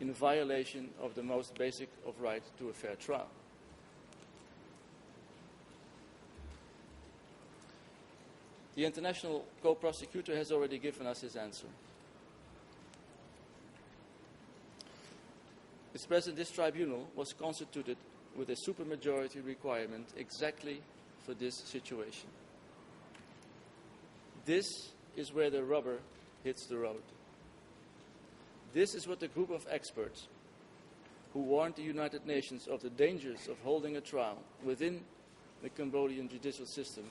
in violation of the most basic of right to a fair trial. The international co-prosecutor has already given us his answer. Mr. President, this tribunal was constituted with a supermajority requirement exactly for this situation. This is where the rubber hits the road. This is what the group of experts who warned the United Nations of the dangers of holding a trial within the Cambodian judicial system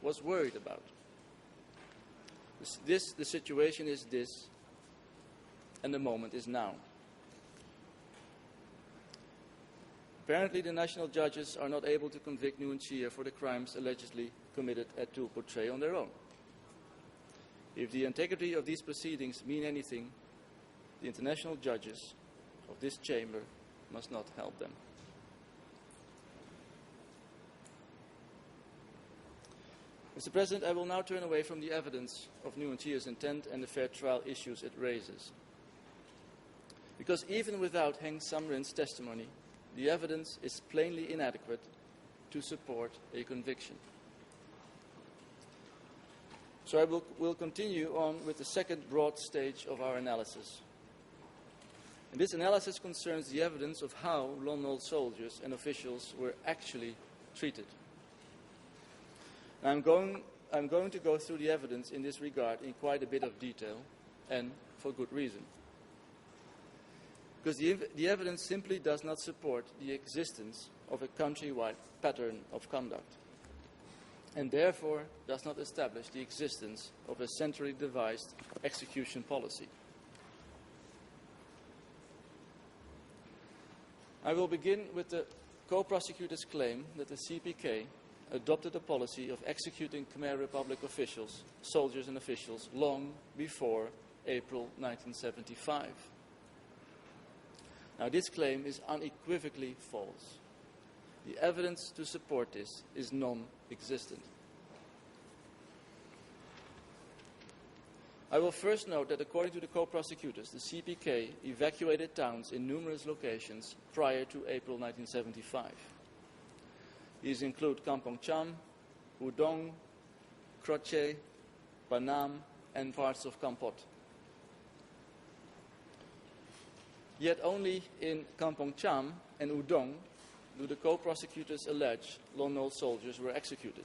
was worried about. The situation is this, and the moment is now. Apparently, the national judges are not able to convict Nguyen Chia for the crimes allegedly committed at Tu Potré on their own. If the integrity of these proceedings mean anything, the international judges of this chamber must not help them. Mr. President, I will now turn away from the evidence of Nguyen Chia's intent and the fair trial issues it raises. Because even without Heng Samrin's testimony, the evidence is plainly inadequate to support a conviction. So I will continue on with the second broad stage of our analysis. And this analysis concerns the evidence of how Lon Nol soldiers and officials were actually treated. I'm going to go through the evidence in this regard in quite a bit of detail, and for good reason. Because the evidence simply does not support the existence of a countrywide pattern of conduct, and therefore does not establish the existence of a centrally devised execution policy. I will begin with the co-prosecutor's claim that the CPK adopted a policy of executing Khmer Republic officials, soldiers and officials, long before April 1975. Now, this claim is unequivocally false. The evidence to support this is non-existent. I will first note that according to the co-prosecutors, the CPK evacuated towns in numerous locations prior to April 1975. These include Kampong Cham, Udong, Kroche, Banam, and parts of Kampot. Yet only in Kampong Cham and Udong do the co-prosecutors allege Lon Nol soldiers were executed.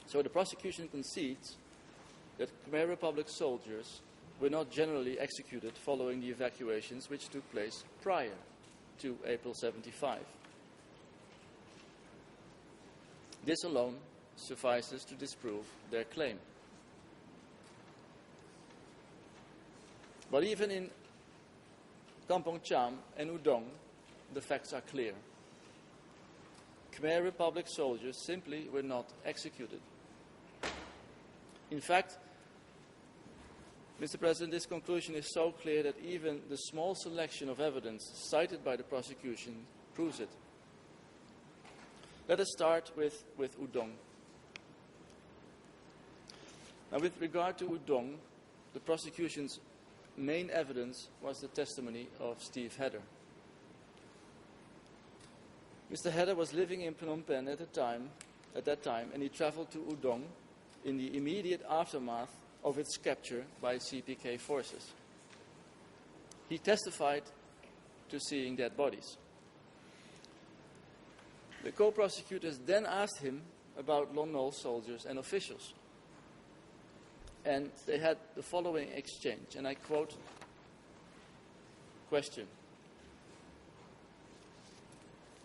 So the prosecution concedes that Khmer Republic soldiers were not generally executed following the evacuations which took place prior to April 75. This alone suffices to disprove their claim. But even in Kampong Cham and Udong, the facts are clear. Khmer Republic soldiers simply were not executed. In fact, Mr. President, this conclusion is so clear that even the small selection of evidence cited by the prosecution proves it. Let us start with Udong. Now, with regard to Udong, the prosecution's main evidence was the testimony of Steve Hedder. Mr. Hedder was living in Phnom Penh at that time, and he traveled to Udong in the immediate aftermath of its capture by CPK forces. He testified to seeing dead bodies. The co-prosecutors then asked him about Lon Nol soldiers and officials. And they had the following exchange, and I quote, question: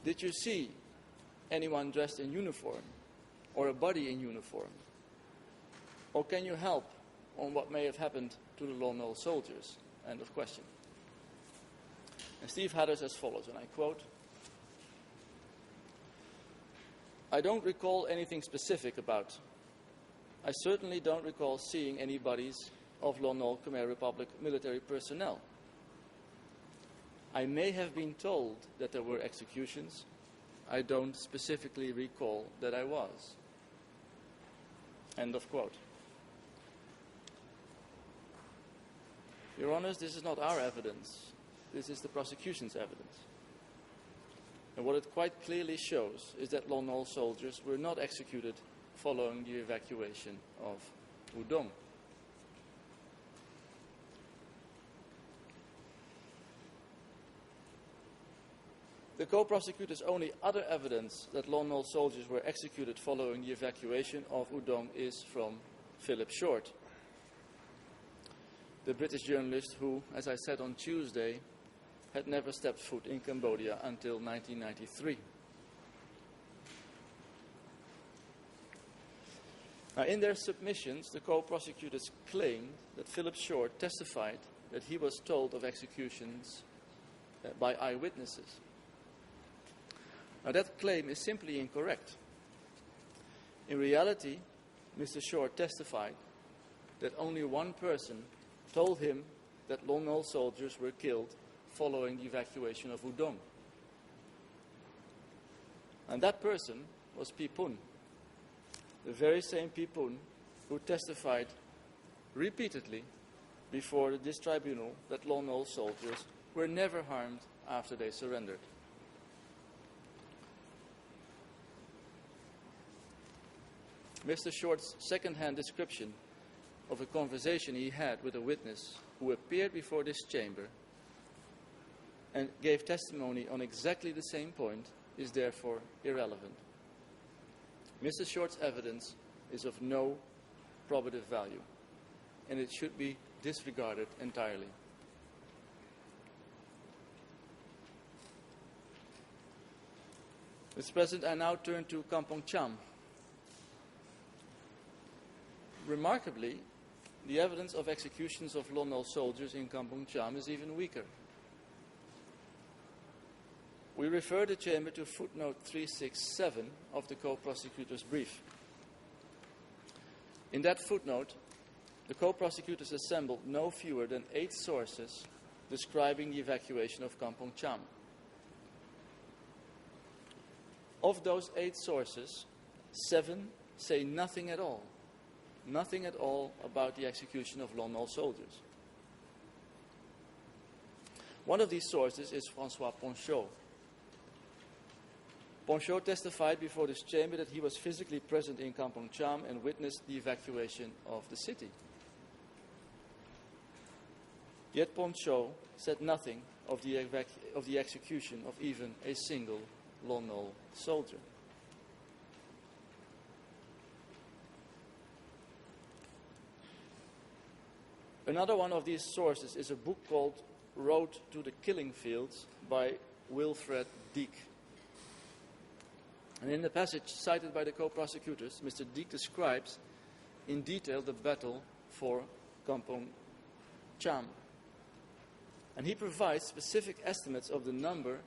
did you see anyone dressed in uniform or a body in uniform? Or can you help on what may have happened to the Lon Nol soldiers? End of question. And Steve Hedder as follows, and I quote, I don't recall anything specific about. I certainly don't recall seeing any bodies of Lon Nol Khmer Republic military personnel. I may have been told that there were executions. I don't specifically recall that I was. End of quote. Your Honours, this is not our evidence. This is the prosecution's evidence. And what it quite clearly shows is that Lon Nol soldiers were not executed following the evacuation of Udong. The co-prosecutor's only other evidence that Lon Nol soldiers were executed following the evacuation of Udong is from Philip Short, the British journalist who, as I said on Tuesday, had never stepped foot in Cambodia until 1993. Now, in their submissions, the co-prosecutors claimed that Philip Short testified that he was told of executions by eyewitnesses. Now, that claim is simply incorrect. In reality, Mr. Short testified that only one person told him that Lon Nol soldiers were killed following the evacuation of Udong. And that person was Pi Pun, the very same Pi Pun who testified repeatedly before this tribunal that Lon Nol soldiers were never harmed after they surrendered. Mr. Short's second-hand description of a conversation he had with a witness who appeared before this chamber and gave testimony on exactly the same point is therefore irrelevant. Mr. Short's evidence is of no probative value, and it should be disregarded entirely. Mr. President, I now turn to Kampong Cham. Remarkably, the evidence of executions of Lon Nol soldiers in Kampong Cham is even weaker. We refer the Chamber to footnote 367 of the co-prosecutor's brief. In that footnote, the co-prosecutors assembled no fewer than 8 sources describing the evacuation of Kampong Cham. Of those 8 sources, 7 say nothing at all about the execution of Lon Nol soldiers. One of these sources is François Ponchot. Ponchot testified before this chamber that he was physically present in Kampong Cham and witnessed the evacuation of the city. Yet Ponchot said nothing of the execution of even a single Lon Nol soldier. Another one of these sources is a book called Road to the Killing Fields by Wilfred Dieck. And in the passage cited by the co-prosecutors, Mr. Dieck describes in detail the battle for Kampong Cham. And he provides specific estimates of the number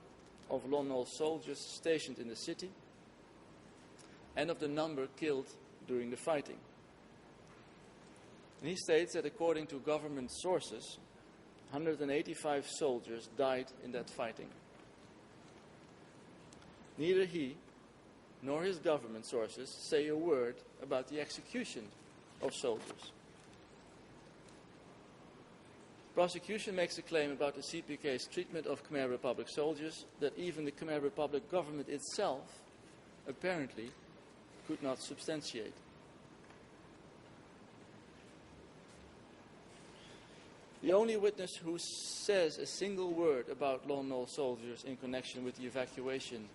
of Lon Nol soldiers stationed in the city and of the number killed during the fighting. And he states that according to government sources, 185 soldiers died in that fighting. Neither he nor his government sources say a word about the execution of soldiers. Prosecution makes a claim about the CPK's treatment of Khmer Republic soldiers that even the Khmer Republic government itself apparently could not substantiate. The only witness who says a single word about Lon Nol soldiers in connection with the evacuation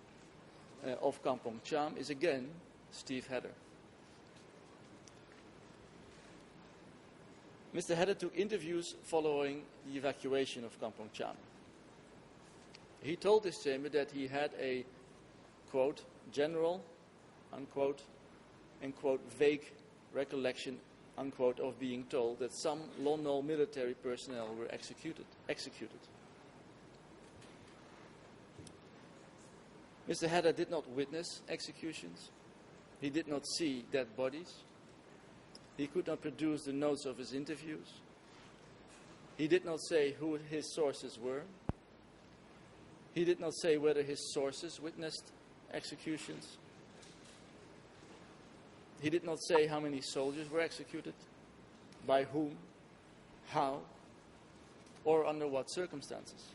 of Kampong Cham is again Steve Hedder. Mr. Hedder took interviews following the evacuation of Kampong Cham. He told this chamber that he had a, quote, general, unquote, and, quote, vague recollection, unquote, of being told that some Lon Nol military personnel were executed. Mr. Hedder did not witness executions. He did not see dead bodies. He could not produce the notes of his interviews. He did not say who his sources were. He did not say whether his sources witnessed executions. He did not say how many soldiers were executed, by whom, how, or under what circumstances.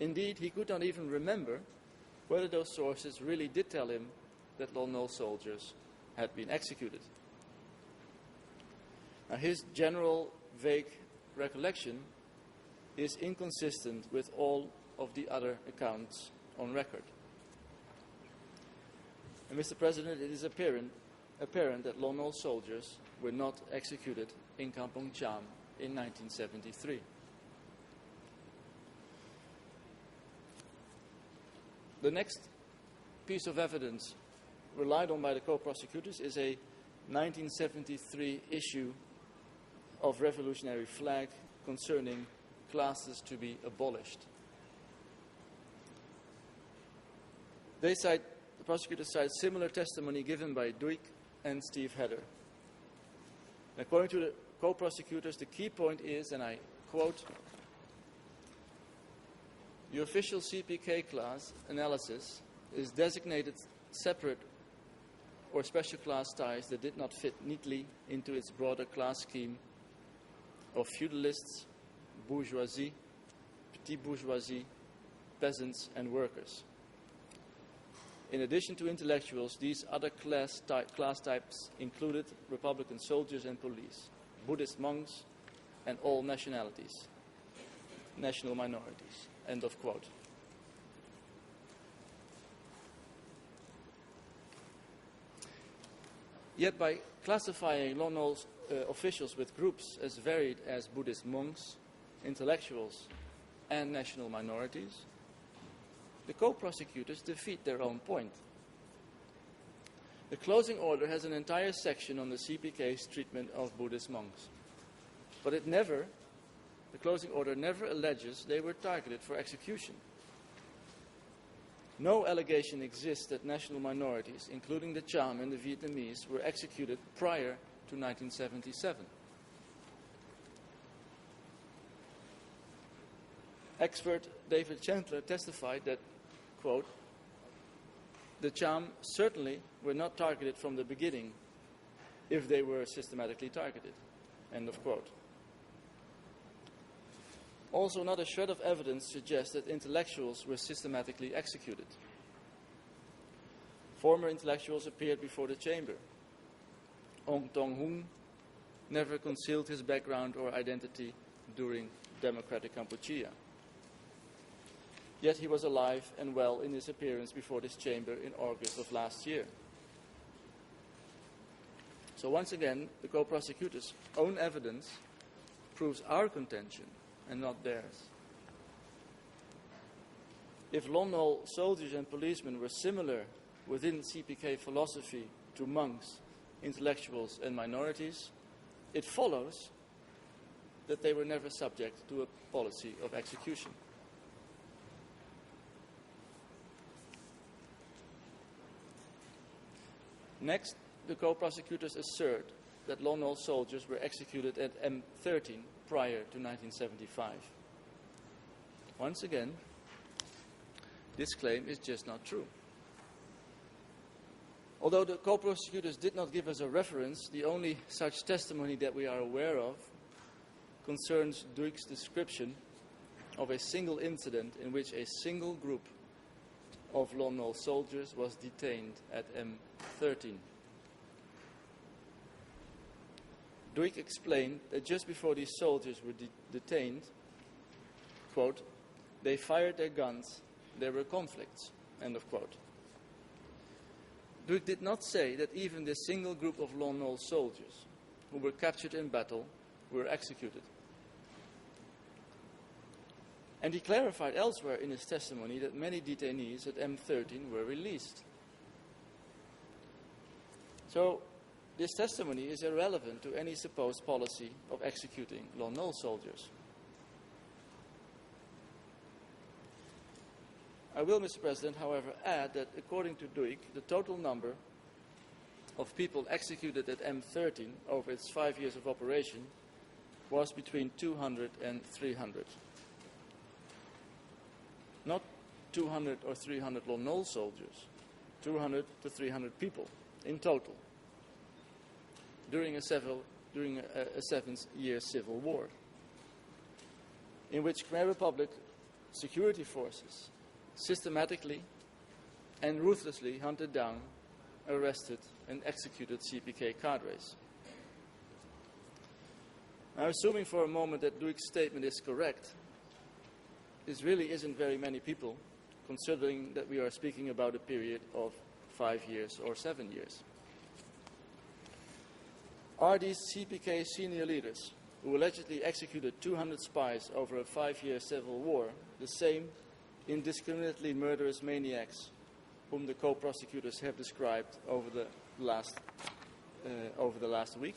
Indeed, he could not even remember whether those sources really did tell him that Lon Nol soldiers had been executed. Now, his general vague recollection is inconsistent with all of the other accounts on record. And Mr. President, it is apparent that Lon Nol soldiers were not executed in Kampong Cham in 1973. The next piece of evidence relied on by the co-prosecutors is a 1973 issue of revolutionary flag concerning classes to be abolished. The prosecutors cite similar testimony given by Duik and Steve Hedder. According to the co-prosecutors, the key point is, and I quote, "The official CPK class analysis is designated separate or special class ties that did not fit neatly into its broader class scheme of feudalists, bourgeoisie, petit bourgeoisie, peasants, and workers. In addition to intellectuals, these other class types included Republican soldiers and police, Buddhist monks, and all nationalities, national minorities." End of quote. Yet by classifying Lon Nol officials with groups as varied as Buddhist monks, intellectuals, and national minorities, the co-prosecutors defeat their own point. The closing order has an entire section on the CPK's treatment of Buddhist monks, but the closing order never alleges they were targeted for execution. No allegation exists that national minorities, including the Cham and the Vietnamese, were executed prior to 1977. Expert David Chandler testified that, quote, "The Cham certainly were not targeted from the beginning if they were systematically targeted." End of quote. Also, not a shred of evidence suggests that intellectuals were systematically executed. Former intellectuals appeared before the chamber. Ong Tong Hoon never concealed his background or identity during democratic Kampuchea. Yet he was alive and well in his appearance before this chamber in August of last year. So once again, the co-prosecutors' own evidence proves our contention and not theirs. If Lon Nol soldiers and policemen were similar within CPK philosophy to monks, intellectuals, and minorities, it follows that they were never subject to a policy of execution. Next, the co-prosecutors assert that Lon Nol soldiers were executed at M13 prior to 1975. Once again, this claim is just not true. Although the co-prosecutors did not give us a reference, the only such testimony that we are aware of concerns Duik's description of a single incident in which a single group of Lon Nol soldiers was detained at M13. Duik explained that just before these soldiers were detained, quote, "They fired their guns, there were conflicts," end of quote. Duik did not say that even this single group of Lon Nol soldiers who were captured in battle were executed. And he clarified elsewhere in his testimony that many detainees at M13 were released. So, this testimony is irrelevant to any supposed policy of executing Lon Nol soldiers. I will, Mr. President, however, add that according to Duik, the total number of people executed at M13 over its 5 years of operation was between 200 and 300. Not 200 or 300 Lon Nol soldiers, 200 to 300 people in total during a 7-year civil war. in which Khmer Republic security forces systematically and ruthlessly hunted down, arrested, and executed CPK cadres. Now, assuming for a moment that Luik's statement is correct, this really isn't very many people, considering that we are speaking about a period of 5 years or 7 years. Are these CPK senior leaders, who allegedly executed 200 spies over a 5-year civil war, the same indiscriminately murderous maniacs whom the co-prosecutors have described over the last week?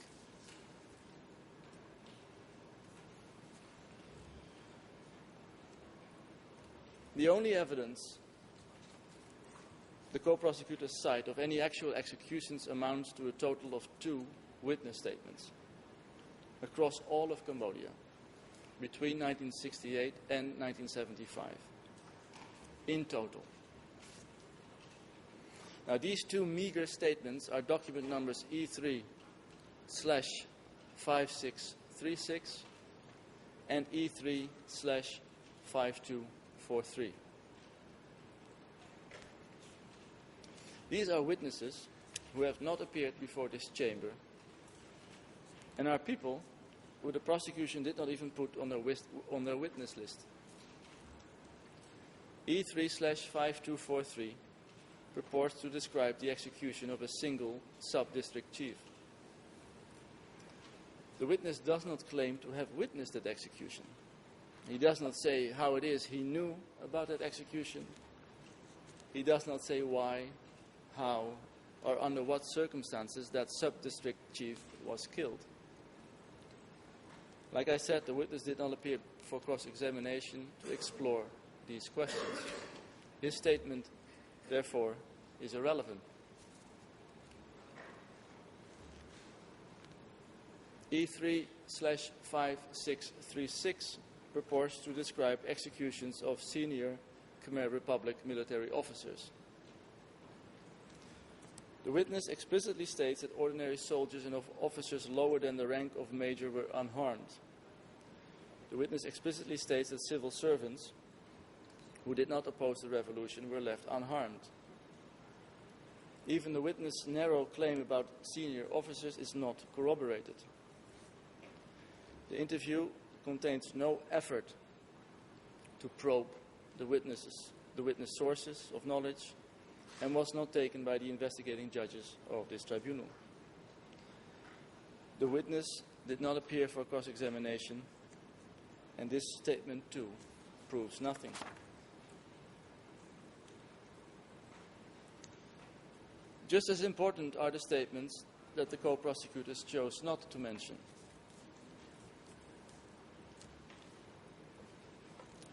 The only evidence the co-prosecutors cite of any actual executions amounts to a total of 2 witness statements across all of Cambodia between 1968 and 1975 in total. Now, these 2 meager statements are document numbers E3/5636 and E3/5243. These are witnesses who have not appeared before this chamber and are people who the prosecution did not even put on their witness list. E3/5243 purports to describe the execution of a single sub-district chief. The witness does not claim to have witnessed that execution. He does not say how it is he knew about that execution. He does not say why, how, or under what circumstances that sub-district chief was killed. Like I said, the witness did not appear for cross-examination to explore these questions. His statement, therefore, is irrelevant. E3/5636 purports to describe executions of senior Khmer Republic military officers. The witness explicitly states that ordinary soldiers and officers lower than the rank of major were unharmed. The witness explicitly states that civil servants who did not oppose the revolution were left unharmed. Even the witness' narrow claim about senior officers is not corroborated. The interview contains no effort to probe the witness sources of knowledge and was not taken by the investigating judges of this tribunal. The witness did not appear for cross-examination, and this statement, too, proves nothing. Just as important are the statements that the co-prosecutors chose not to mention.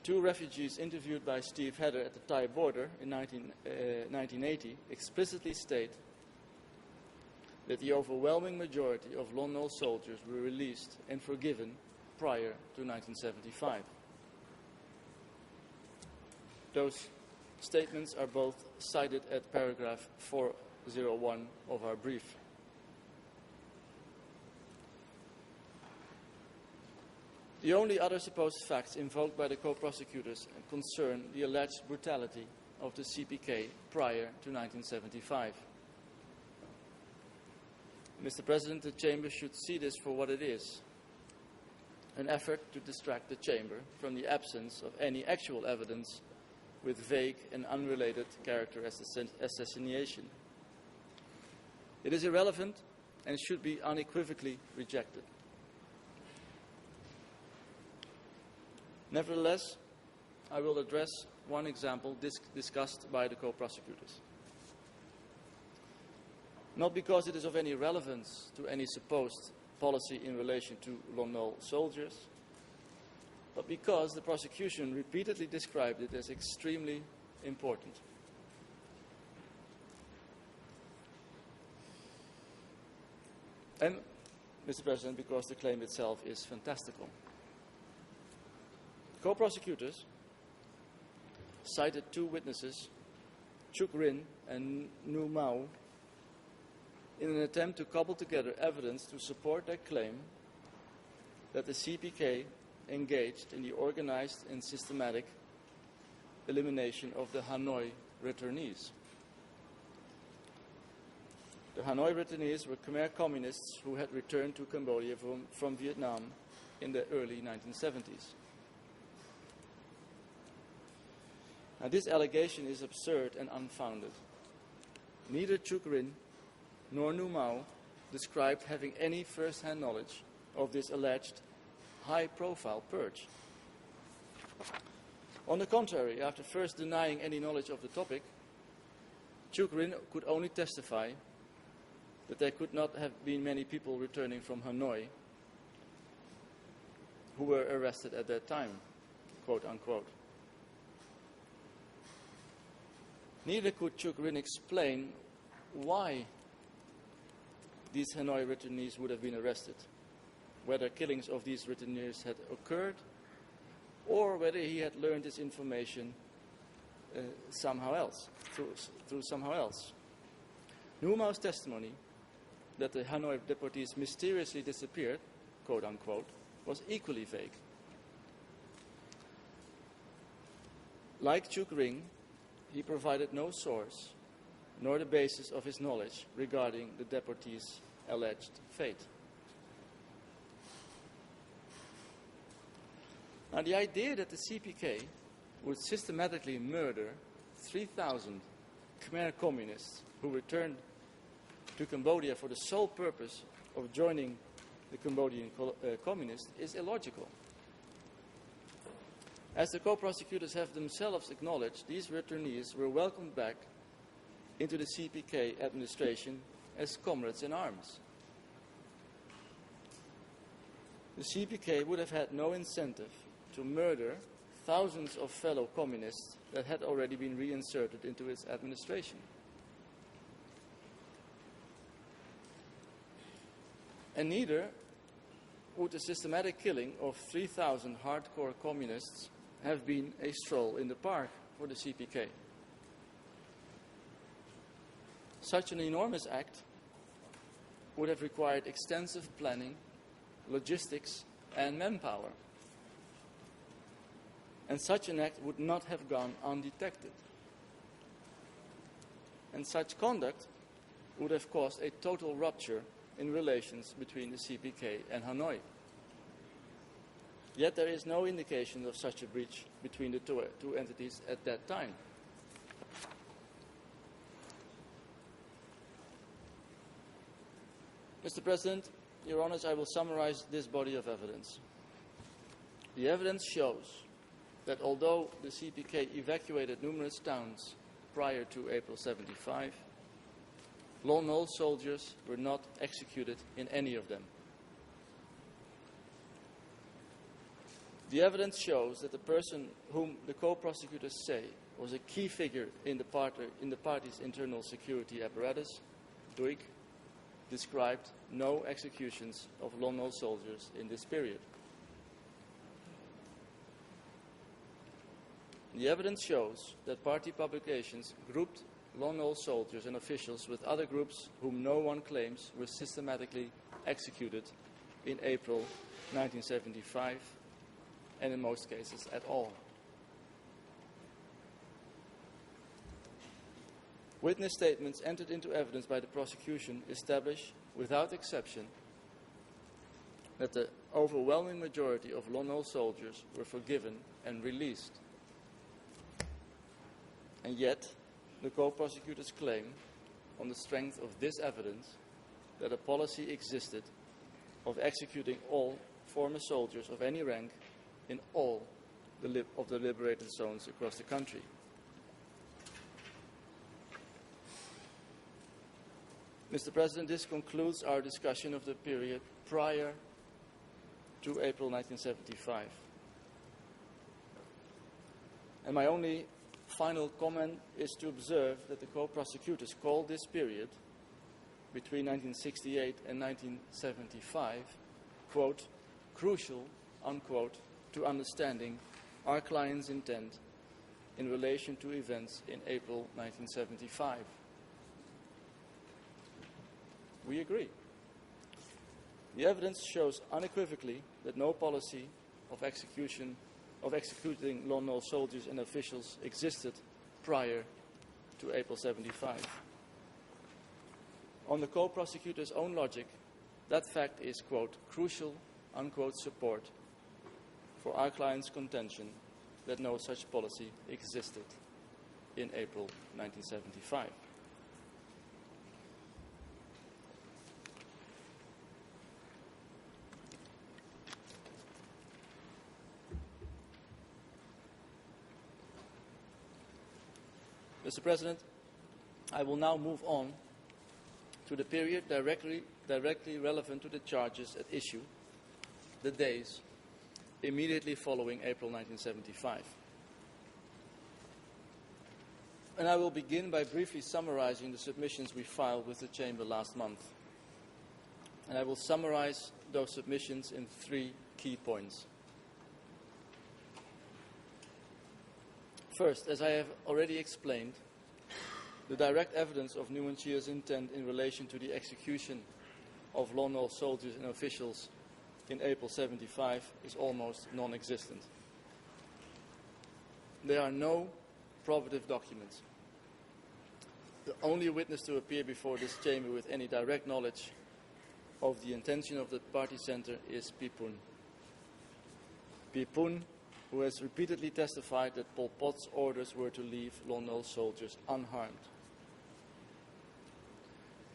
2 refugees interviewed by Steve Hedder at the Thai border in 1980 explicitly state that the overwhelming majority of Lon Nol soldiers were released and forgiven prior to 1975. Those statements are both cited at paragraph 401 of our brief. The only other supposed facts invoked by the co-prosecutors concern the alleged brutality of the CPK prior to 1975. Mr. President, the Chamber should see this for what it is, an effort to distract the Chamber from the absence of any actual evidence with vague and unrelated character assassination. It is irrelevant and should be unequivocally rejected. Nevertheless, I will address one example discussed by the co-prosecutors. Not because it is of any relevance to any supposed policy in relation to Lon Nol soldiers, but because the prosecution repeatedly described it as extremely important. And, Mr. President, because the claim itself is fantastical. Co-prosecutors cited 2 witnesses, Chuk Rin and Nu Mao, in an attempt to cobble together evidence to support their claim that the CPK engaged in the organized and systematic elimination of the Hanoi returnees. The Hanoi returnees were Khmer communists who had returned to Cambodia from Vietnam in the early 1970s. Now, this allegation is absurd and unfounded. Neither Chuk Rin nor Nu Mao described having any first-hand knowledge of this alleged high-profile purge. On the contrary, after first denying any knowledge of the topic, Chuk Rin could only testify that there could not have been many people returning from Hanoi who were arrested at that time, quote unquote. Neither could Chuk Rin explain why these Hanoi returnees would have been arrested, whether killings of these returnees had occurred, or whether he had learned this information somehow else, through somehow else. Nu Mao's testimony that the Hanoi deportees mysteriously disappeared, quote unquote, was equally vague. Like Chuk Rin, he provided no source nor the basis of his knowledge regarding the deportees' alleged fate. Now, the idea that the CPK would systematically murder 3,000 Khmer communists who returned to Cambodia for the sole purpose of joining the Cambodian communists is illogical. As the co-prosecutors have themselves acknowledged, these returnees were welcomed back into the CPK administration as comrades in arms. The CPK would have had no incentive to murder thousands of fellow communists that had already been reinserted into its administration. And neither would the systematic killing of 3,000 hardcore communists have been a stroll in the park for the CPK. Such an enormous act would have required extensive planning, logistics, and manpower. And such an act would not have gone undetected. And such conduct would have caused a total rupture in relations between the CPK and Hanoi. Yet there is no indication of such a breach between the two entities at that time. Mr. President, Your Honours, I will summarize this body of evidence. The evidence shows that although the CPK evacuated numerous towns prior to April 75, Lone Wolf soldiers were not executed in any of them. The evidence shows that the person whom the co-prosecutors say was a key figure in the party's internal security apparatus, Duik, described no executions of Lone Wolf soldiers in this period. The evidence shows that party publications grouped Lone Wolf soldiers and officials with other groups whom no one claims were systematically executed in April 1975, and in most cases at all. Witness statements entered into evidence by the prosecution establish, without exception, that the overwhelming majority of Lone Wolf soldiers were forgiven and released. And yet, the co-prosecutors claim, on the strength of this evidence, that a policy existed of executing all former soldiers of any rank in all of the liberated zones across the country. Mr. President, this concludes our discussion of the period prior to April 1975. And my only final comment is to observe that the co-prosecutors called this period between 1968 and 1975, quote, crucial, unquote, to understanding our client's intent in relation to events in April 1975. We agree. The evidence shows unequivocally that no policy of executing Lon Nol soldiers and officials existed prior to April 75. On the co-prosecutor's own logic, that fact is, quote, crucial, unquote, support for our client's contention that no such policy existed in April 1975. Mr. President, I will now move on to the period directly relevant to the charges at issue, the days immediately following April 1975. And I will begin by briefly summarizing the submissions we filed with the Chamber last month. And I will summarize those submissions in 3 key points. First, as I have already explained, the direct evidence of Nguyen Chia's intent in relation to the execution of Lon Nol soldiers and officials in April 75 is almost non-existent. There are no probative documents. The only witness to appear before this chamber with any direct knowledge of the intention of the party center is Pipun. Pipun, who has repeatedly testified that Pol Pot's orders were to leave Lon Nol soldiers unharmed.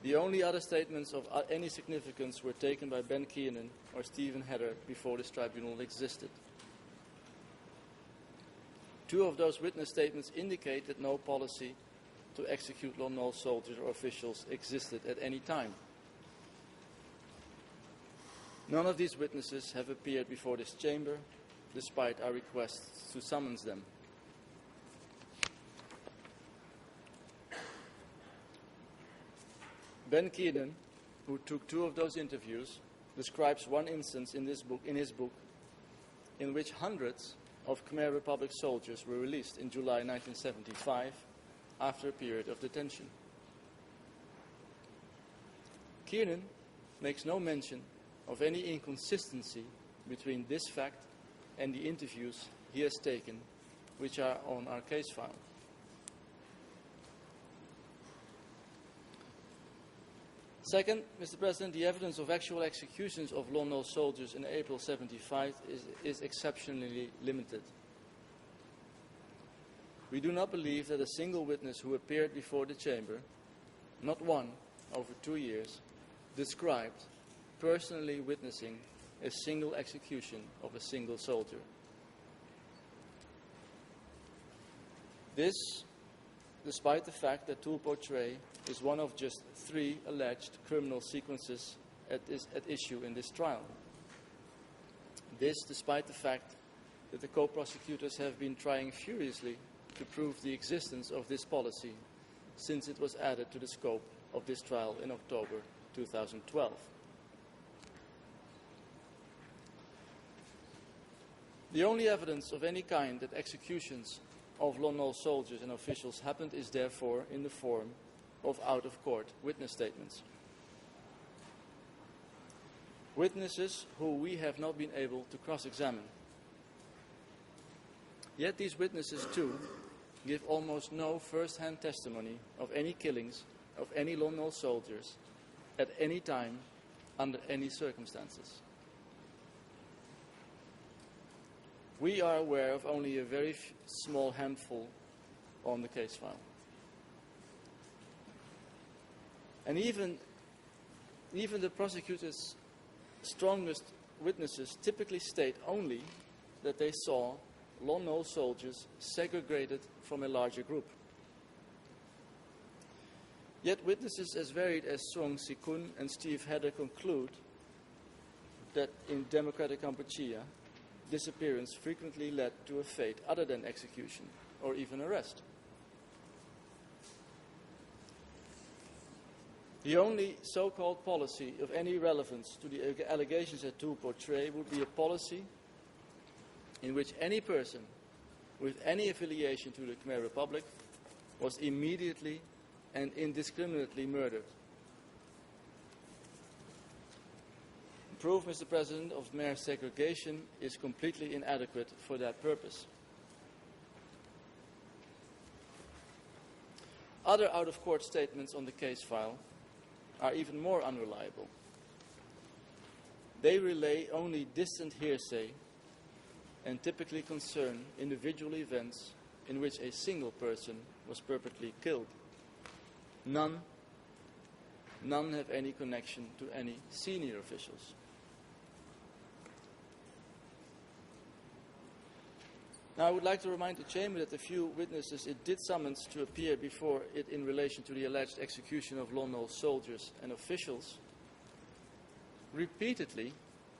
The only other statements of any significance were taken by Ben Kiernan or Stephen Hedder before this tribunal existed. 2 of those witness statements indicate that no policy to execute Lon Nol soldiers or officials existed at any time. None of these witnesses have appeared before this chamber, despite our requests to summons them. Ben Kiernan, who took 2 of those interviews, describes one instance in his book in which hundreds of Khmer Republic soldiers were released in July 1975 after a period of detention. Kiernan makes no mention of any inconsistency between this fact and the interviews he has taken, which are on our case file. Second, Mr. President, the evidence of actual executions of Lon Nol soldiers in April 75 is exceptionally limited. We do not believe that a single witness who appeared before the chamber, not one over 2 years, described personally witnessing a single execution of a single soldier. This, despite the fact that Tu Po Tray is one of just 3 alleged criminal sequences at issue in this trial. This, despite the fact that the co-prosecutors have been trying furiously to prove the existence of this policy since it was added to the scope of this trial in October 2012. The only evidence of any kind that executions of Lon Nol soldiers and officials happened is therefore in the form of out-of-court witness statements. Witnesses who we have not been able to cross-examine. Yet these witnesses too give almost no first-hand testimony of any killings of any Lon Nol soldiers at any time under any circumstances. We are aware of only a very small handful on the case file. And even the prosecutor's strongest witnesses typically state only that they saw Lon Nol soldiers segregated from a larger group. Yet witnesses as varied as Song Si-kun and Steve Hedder conclude that in democratic Kampuchea, disappearance frequently led to a fate other than execution or even arrest. The only so-called policy of any relevance to the allegations at Tu Po Tray would be a policy in which any person with any affiliation to the Khmer Republic was immediately and indiscriminately murdered. proof, Mr. President, of mere segregation is completely inadequate for that purpose. Other out-of-court statements on the case file are even more unreliable. They relay only distant hearsay and typically concern individual events in which a single person was purportedly killed. None have any connection to any senior officials. Now, I would like to remind the Chamber that the few witnesses it did summons to appear before it in relation to the alleged execution of Lon Nol soldiers and officials repeatedly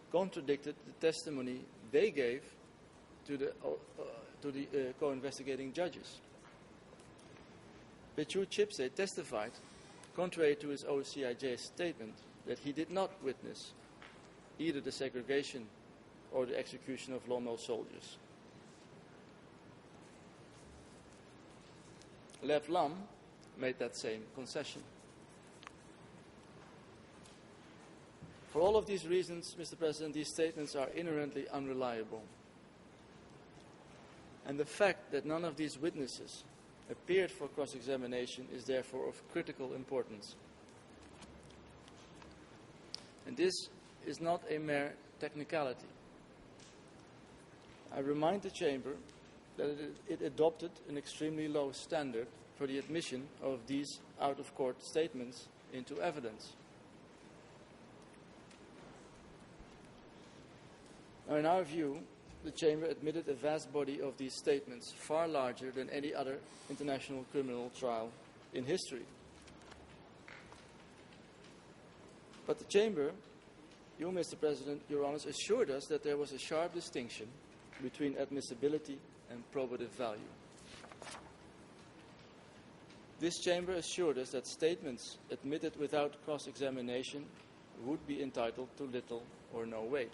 contradicted the testimony they gave to the co-investigating judges. Pechu Chipse testified, contrary to his OCIJ statement, that he did not witness either the segregation or the execution of Lon Nol soldiers. Lev Lam made that same concession. For all of these reasons, Mr. President, these statements are inherently unreliable. And the fact that none of these witnesses appeared for cross-examination is therefore of critical importance. And this is not a mere technicality. I remind the Chamber that it adopted an extremely low standard for the admission of these out-of-court statements into evidence. Now, in our view, the Chamber admitted a vast body of these statements, far larger than any other international criminal trial in history. But the Chamber, you, Mr. President, Your Honours, assured us that there was a sharp distinction between admissibility and probative value. This Chamber assured us that statements admitted without cross-examination would be entitled to little or no weight.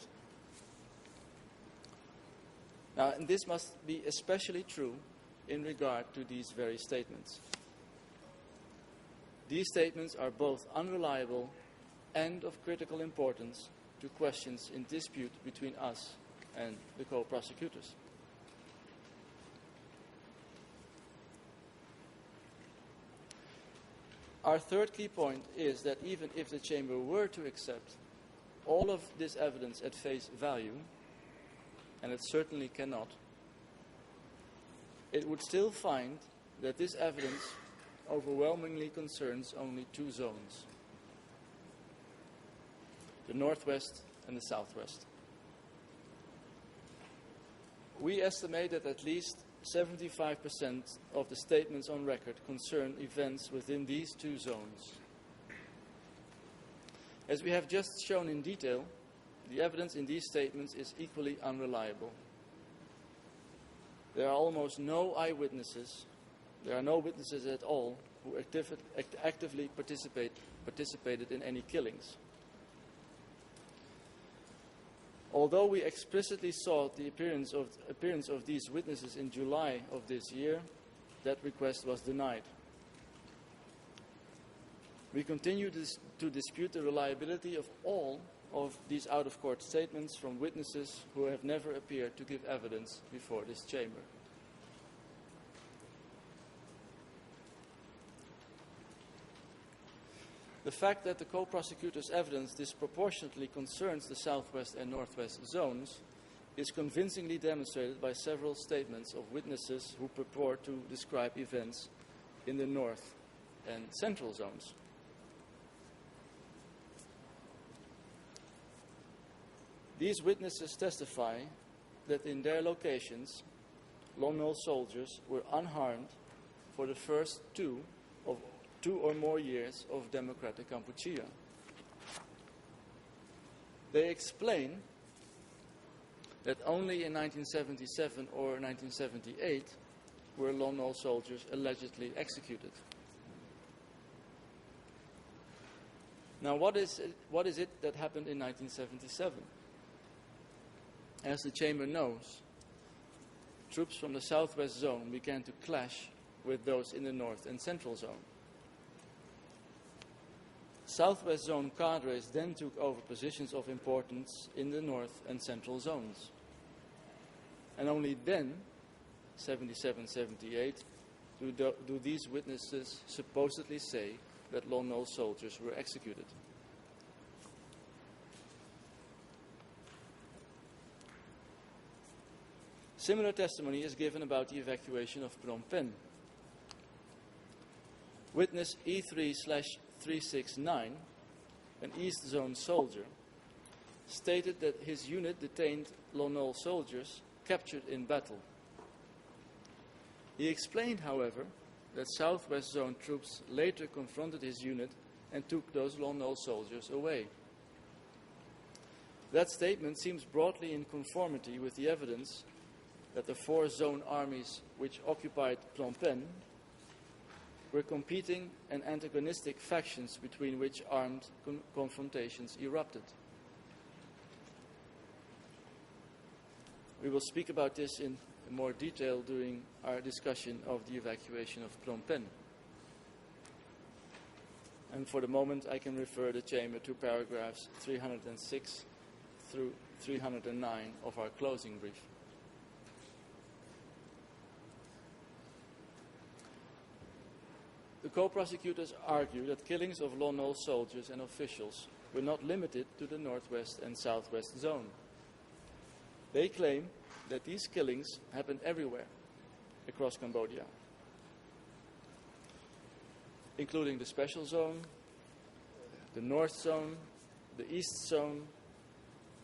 Now, and this must be especially true in regard to these very statements. These statements are both unreliable and of critical importance to questions in dispute between us and the co-prosecutors. Our third key point is that even if the Chamber were to accept all of this evidence at face value, and it certainly cannot, it would still find that this evidence overwhelmingly concerns only two zones: the Northwest and the Southwest. We estimate that at least 75% of the statements on record concern events within these two zones. As we have just shown in detail, the evidence in these statements is equally unreliable. There are almost no eyewitnesses, there are no witnesses at all who actively participated in any killings. Although we explicitly sought the appearance of these witnesses in July of this year, that request was denied. We continue to dispute the reliability of all of these out-of-court statements from witnesses who have never appeared to give evidence before this Chamber. The fact that the co-prosecutor's evidence disproportionately concerns the Southwest and Northwest zones is convincingly demonstrated by several statements of witnesses who purport to describe events in the North and Central zones. These witnesses testify that in their locations, Lon Nol soldiers were unharmed for the first two or more years of democratic Kampuchea. They explain that only in 1977 or 1978 were Lon Nol soldiers allegedly executed. Now, what is it that happened in 1977? As the Chamber knows, troops from the Southwest Zone began to clash with those in the North and Central Zone. Southwest Zone cadres then took over positions of importance in the North and Central zones. And only then, 77-78, do these witnesses supposedly say that Lon Nol soldiers were executed. Similar testimony is given about the evacuation of Phnom Penh. Witness E3/369, an East Zone soldier, stated that his unit detained Lon Nol soldiers captured in battle. He explained, however, that Southwest Zone troops later confronted his unit and took those Lon Nol soldiers away. That statement seems broadly in conformity with the evidence that the 4 zone armies which occupied Phnom Penh were competing and antagonistic factions between which armed confrontations erupted. We will speak about this in more detail during our discussion of the evacuation of Phnom Penh. And for the moment, I can refer the Chamber to paragraphs 306 through 309 of our closing brief. The co-prosecutors argue that killings of Lon Nol soldiers and officials were not limited to the Northwest and Southwest Zone. They claim that these killings happened everywhere across Cambodia, including the Special Zone, the North Zone, the East Zone,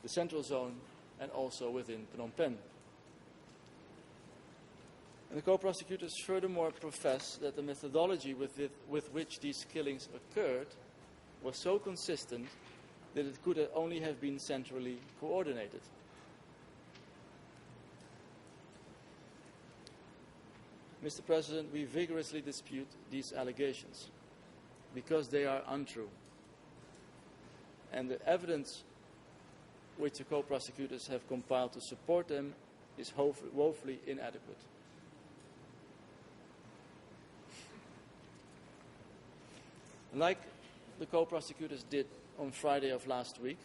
the Central Zone, and also within Phnom Penh. And the co-prosecutors furthermore profess that the methodology with which these killings occurred was so consistent that it could only have been centrally coordinated. Mr. President, we vigorously dispute these allegations because they are untrue. And the evidence which the co-prosecutors have compiled to support them is woefully inadequate. Like the co-prosecutors did on Friday of last week,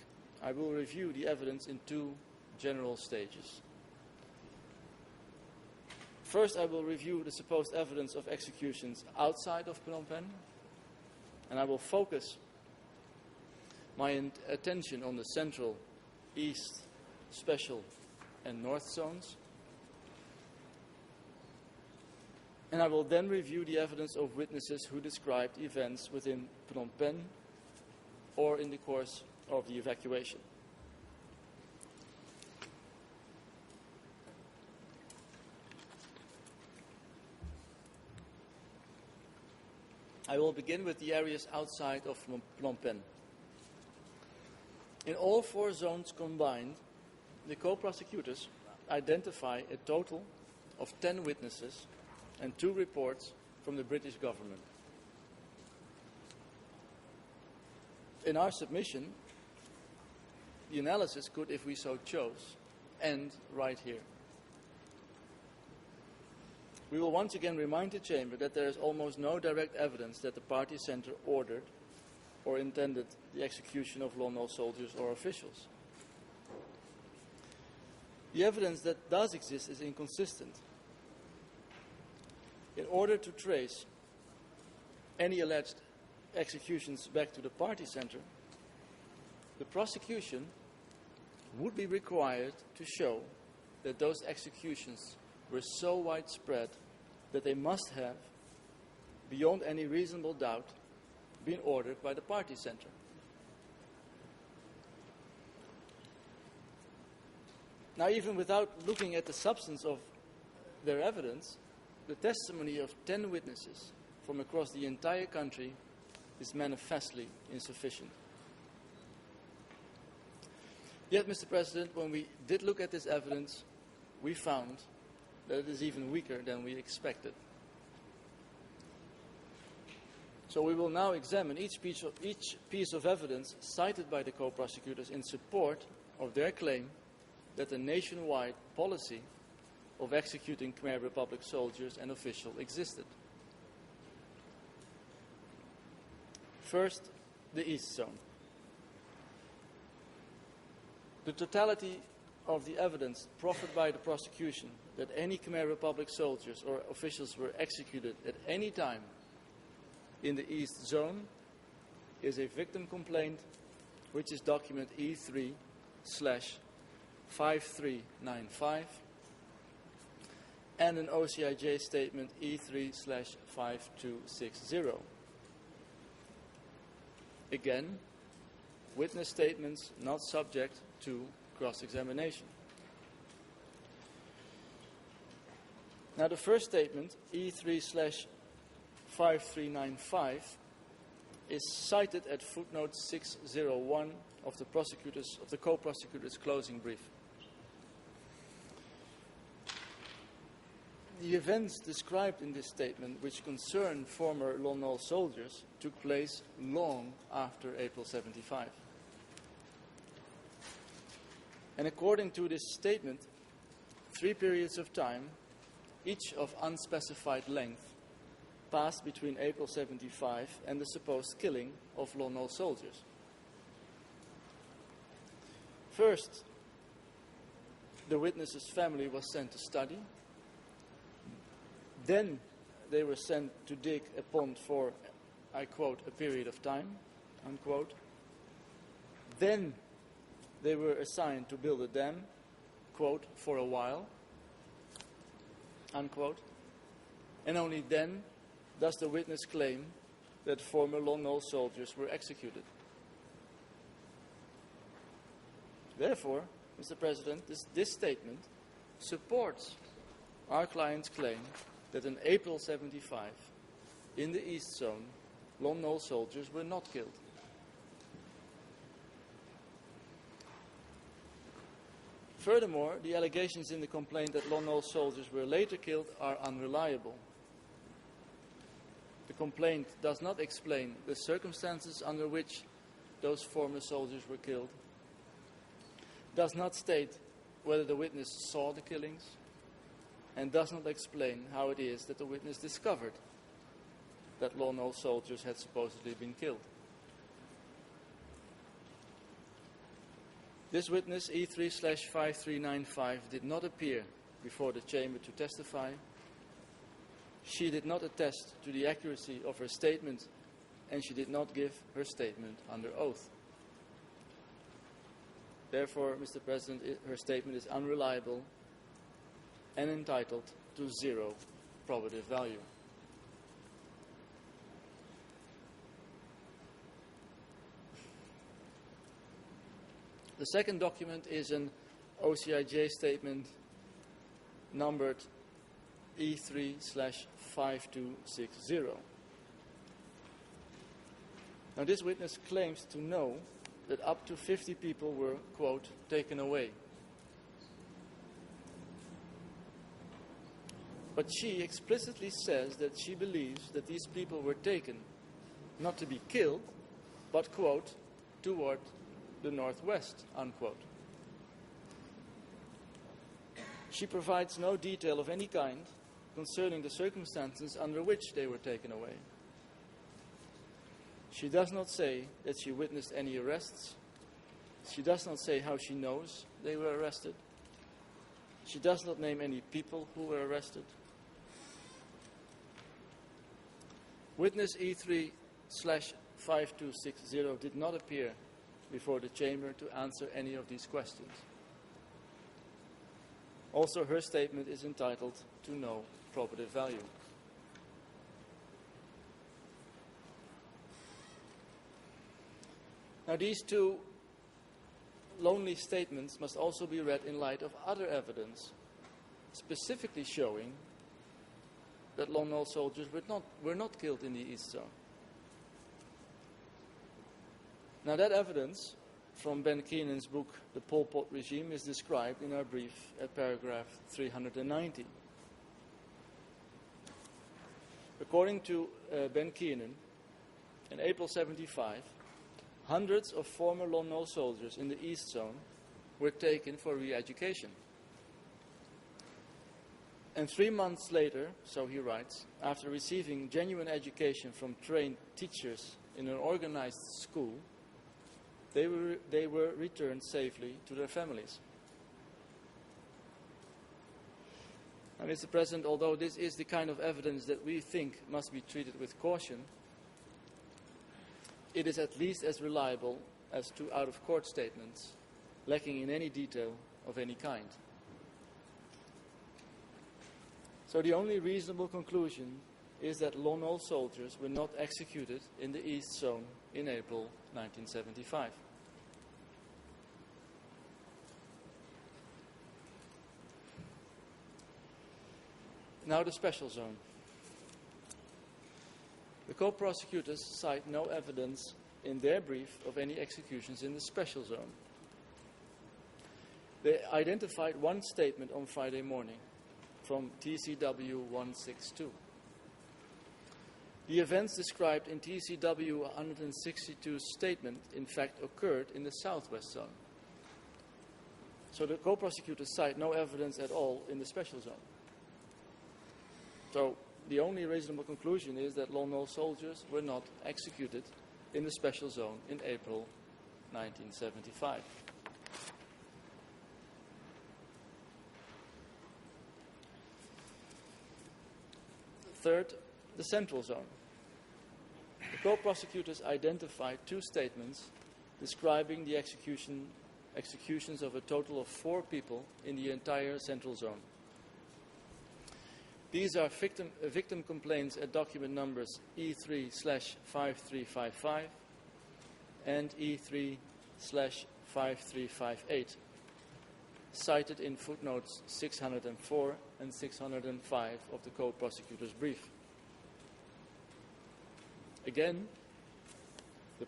I will review the evidence in 2 general stages. First, I will review the supposed evidence of executions outside of Phnom Penh, and I will focus my attention on the Central, East, Special, and North zones. And I will then review the evidence of witnesses who described events within Phnom Penh or in the course of the evacuation. I will begin with the areas outside of Phnom Penh. In all 4 zones combined, the co-prosecutors identify a total of 10 witnesses and 2 reports from the British government. In our submission, the analysis could, if we so chose, end right here. We will once again remind the Chamber that there is almost no direct evidence that the party centre ordered or intended the execution of Lon Nol soldiers or officials. The evidence that does exist is inconsistent. In order to trace any alleged executions back to the party centre, the prosecution would be required to show that those executions were so widespread that they must have, beyond any reasonable doubt, been ordered by the party centre. Now, even without looking at the substance of their evidence, the testimony of 10 witnesses from across the entire country is manifestly insufficient. Yet, Mr. President, when we did look at this evidence, we found that it is even weaker than we expected. So we will now examine each piece of evidence cited by the co-prosecutors in support of their claim that a nationwide policy of executing Khmer Republic soldiers and officials existed. First, the East Zone. The totality of the evidence proffered by the prosecution that any Khmer Republic soldiers or officials were executed at any time in the East Zone is a victim complaint, which is document E3/5395, and an OCIJ statement E3/5260. Again, witness statements not subject to cross-examination. Now, the first statement, E3/5395, is cited at footnote 601 of the co-prosecutor's closing brief. The events described in this statement, which concern former Lon Nol soldiers, took place long after April 75. And according to this statement, 3 periods of time, each of unspecified length, passed between April 75 and the supposed killing of Lon Nol soldiers. First, the witness's family was sent to study. Then they were sent to dig a pond for, I quote, a period of time, unquote. Then they were assigned to build a dam, quote, for a while, unquote. And only then does the witness claim that former Lon Nol soldiers were executed. Therefore, Mr. President, this statement supports our client's claim that in April 75, in the East Zone, Lon Nol soldiers were not killed. Furthermore, the allegations in the complaint that Lon Nol soldiers were later killed are unreliable. The complaint does not explain the circumstances under which those former soldiers were killed, does not state whether the witness saw the killings, and does not explain how it is that the witness discovered that Lon Nol soldiers had supposedly been killed. This witness, E3/5395, did not appear before the chamber to testify. She did not attest to the accuracy of her statement, and she did not give her statement under oath. Therefore, Mr. President, her statement is unreliable and entitled to 0 probative value. The second document is an OCIJ statement numbered E3/5260. Now, this witness claims to know that up to 50 people were, quote, taken away. But she explicitly says that she believes that these people were taken not to be killed, but, quote, toward the northwest, unquote. She provides no detail of any kind concerning the circumstances under which they were taken away. She does not say that she witnessed any arrests. She does not say how she knows they were arrested. She does not name any people who were arrested. Witness E3/5260 did not appear before the chamber to answer any of these questions. Also, her statement is entitled to no probative value. Now, these two lonely statements must also be read in light of other evidence, specifically showing that Lon Nol soldiers were not killed in the East Zone. Now, that evidence from Ben Keenan's book, The Pol Pot Regime, is described in our brief at paragraph 390. According to Ben Keenan, in April 75, hundreds of former Lon Nol soldiers in the East Zone were taken for re-education. And 3 months later, so he writes, after receiving genuine education from trained teachers in an organized school, they were returned safely to their families. And Mr. President, although this is the kind of evidence that we think must be treated with caution, it is at least as reliable as two out-of-court statements, lacking in any detail of any kind. So the only reasonable conclusion is that Lon Nol soldiers were not executed in the East Zone in April 1975. Now the Special Zone. The co-prosecutors cite no evidence in their brief of any executions in the Special Zone. They identified one statement on Friday morning from TCW 162. The events described in TCW 162's statement, in fact, occurred in the Southwest Zone. So the co-prosecutors cite no evidence at all in the Special Zone. So the only reasonable conclusion is that Lon Nol soldiers were not executed in the Special Zone in April 1975. Third, the Central Zone. The co-prosecutors identified two statements describing the executions of a total of 4 people in the entire Central Zone. These are victim complaints at document numbers E3/5355 and E3/5358, cited in footnotes 604 and 605 of the co-prosecutor's brief. Again, the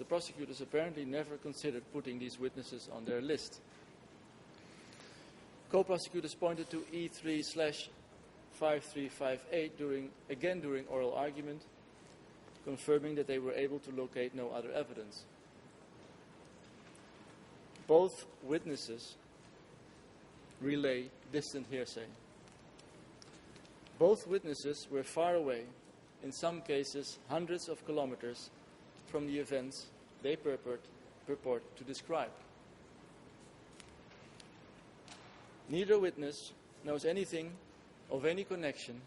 prosecutors apparently never considered putting these witnesses on their list. Co-prosecutors pointed to E3/5358 during oral argument, confirming that they were able to locate no other evidence. Both witnesses relay distant hearsay. Both witnesses were far away, in some cases hundreds of kilometers, from the events they purport to describe. Neither witness knows anything of any connection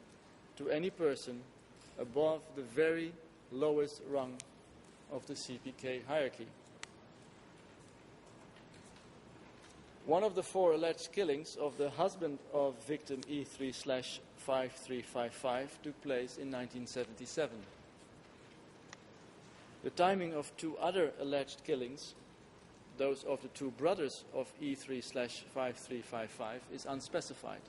to any person above the very lowest rung of the CPK hierarchy. One of the 4 alleged killings of the husband of victim E3/5355 took place in 1977. The timing of 2 other alleged killings, those of the 2 brothers of E3/5355, is unspecified.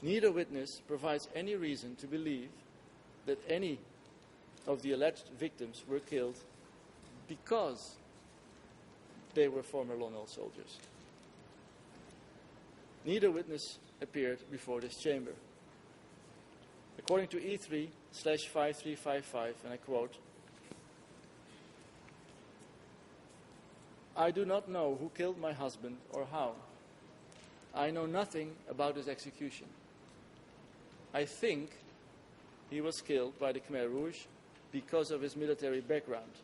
Neither witness provides any reason to believe that any of the alleged victims were killed because they were former Lon Nol soldiers. Neither witness appeared before this chamber. According to E3/5355, and I quote, "I do not know who killed my husband or how. I know nothing about his execution. I think he was killed by the Khmer Rouge because of his military background,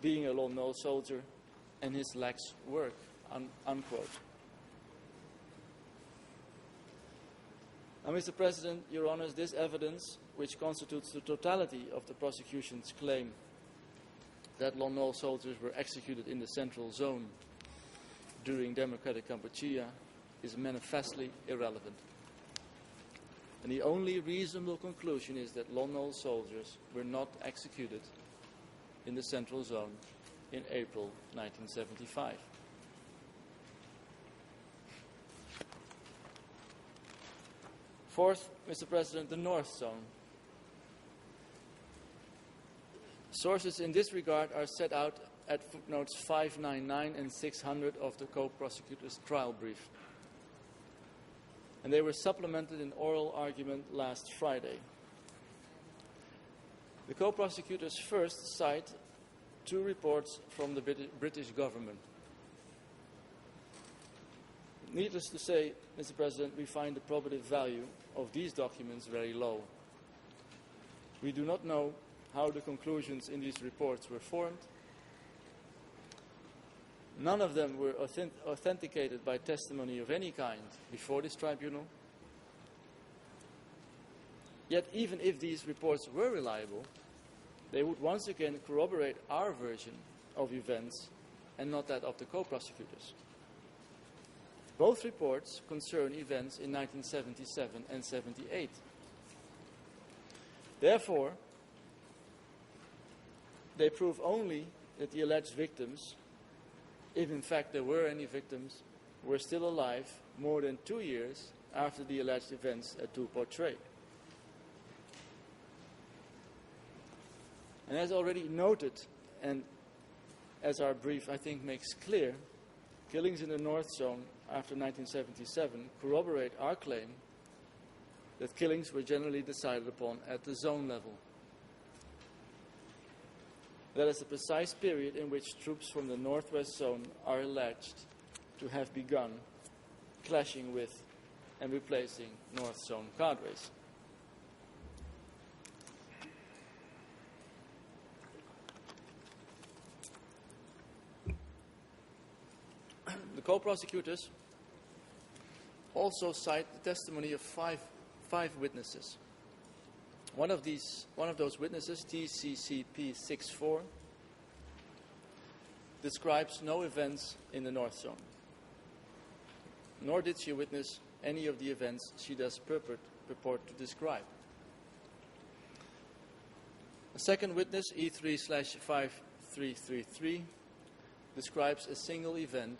being a Lon Nol soldier, and his lax work," unquote. Now, Mr. President, Your Honors, this evidence, which constitutes the totality of the prosecution's claim that Lon Nol soldiers were executed in the Central Zone during Democratic Kampuchea, is manifestly irrelevant. And the only reasonable conclusion is that Lon Nol soldiers were not executed in the Central Zone in April 1975. Fourth, Mr. President, the North Zone. Sources in this regard are set out at footnotes 599 and 600 of the co-prosecutor's trial brief. And they were supplemented in oral argument last Friday. The co-prosecutors first cite 2 reports from the British government. Needless to say, Mr. President, we find the probative value of these documents very low. We do not know how the conclusions in these reports were formed. None of them were authenticated by testimony of any kind before this tribunal. Yet even if these reports were reliable, they would once again corroborate our version of events and not that of the co-prosecutors. Both reports concern events in 1977 and 78. Therefore, they prove only that the alleged victims, if in fact there were any victims, were still alive more than 2 years after the alleged events at Two-Portray. And as already noted, and as our brief I think makes clear, killings in the North Zone after 1977 corroborate our claim that killings were generally decided upon at the zone level. That is the precise period in which troops from the Northwest Zone are alleged to have begun clashing with and replacing North Zone cadres. The co-prosecutors also cite the testimony of five witnesses. One of those witnesses, TCCP 64, describes no events in the North Zone, nor did she witness any of the events she does purport to describe. A second witness, E3/5333, describes a single event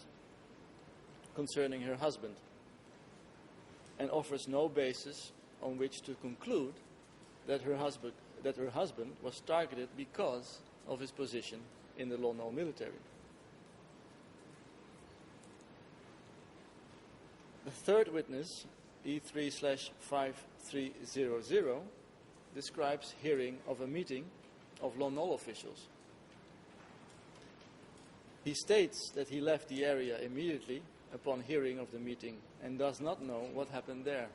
concerning her husband and offers no basis on which to conclude that her husband was targeted because of his position in the Lon Nol military. The third witness, E3/5300, describes hearing of a meeting of Lon Nol officials. He states that he left the area immediately upon hearing of the meeting and does not know what happened there,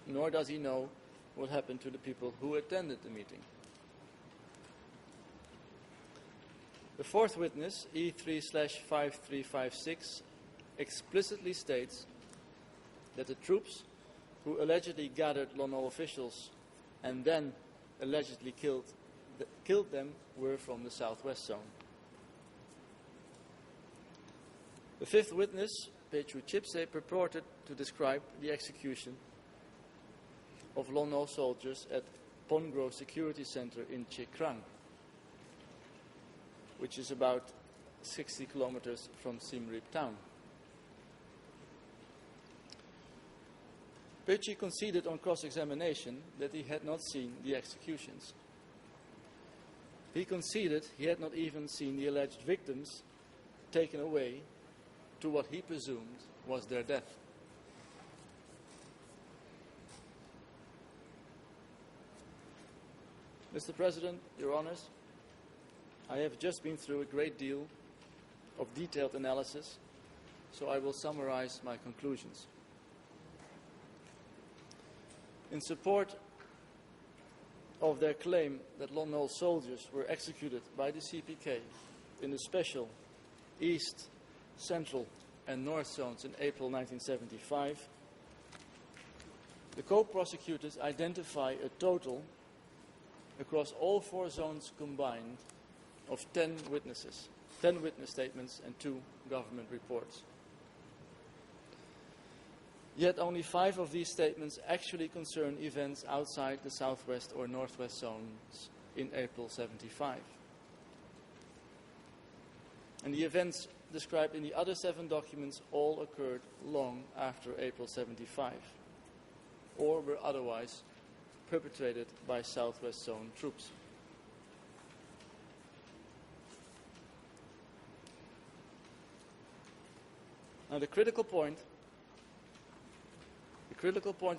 nor does he know what happened to the people who attended the meeting. The fourth witness, E3/5356, explicitly states that the troops who allegedly gathered Lon Nol officials and then allegedly killed them were from the Southwest Zone. The fifth witness, Pechu Chipse, purported to describe the execution of Lon Nol soldiers at Pongro Security Center in Chek Krang, which is about 60 kilometers from Siem Reap town. Pechu conceded on cross-examination that he had not seen the executions. He conceded he had not even seen the alleged victims taken away to what he presumed was their death. Mr. President, Your Honors, I have just been through a great deal of detailed analysis, so I will summarize my conclusions. In support of their claim that Lon Nol soldiers were executed by the CPK in the special East, Central and North Zones in April 1975, the co-prosecutors identify a total, across all 4 zones combined, of 10 witness statements and 2 government reports. Yet only 5 of these statements actually concern events outside the Southwest or Northwest zones in April 75. And the events described in the other 7 documents all occurred long after April 75, or were otherwise perpetrated by Southwest Zone troops. Now the critical point,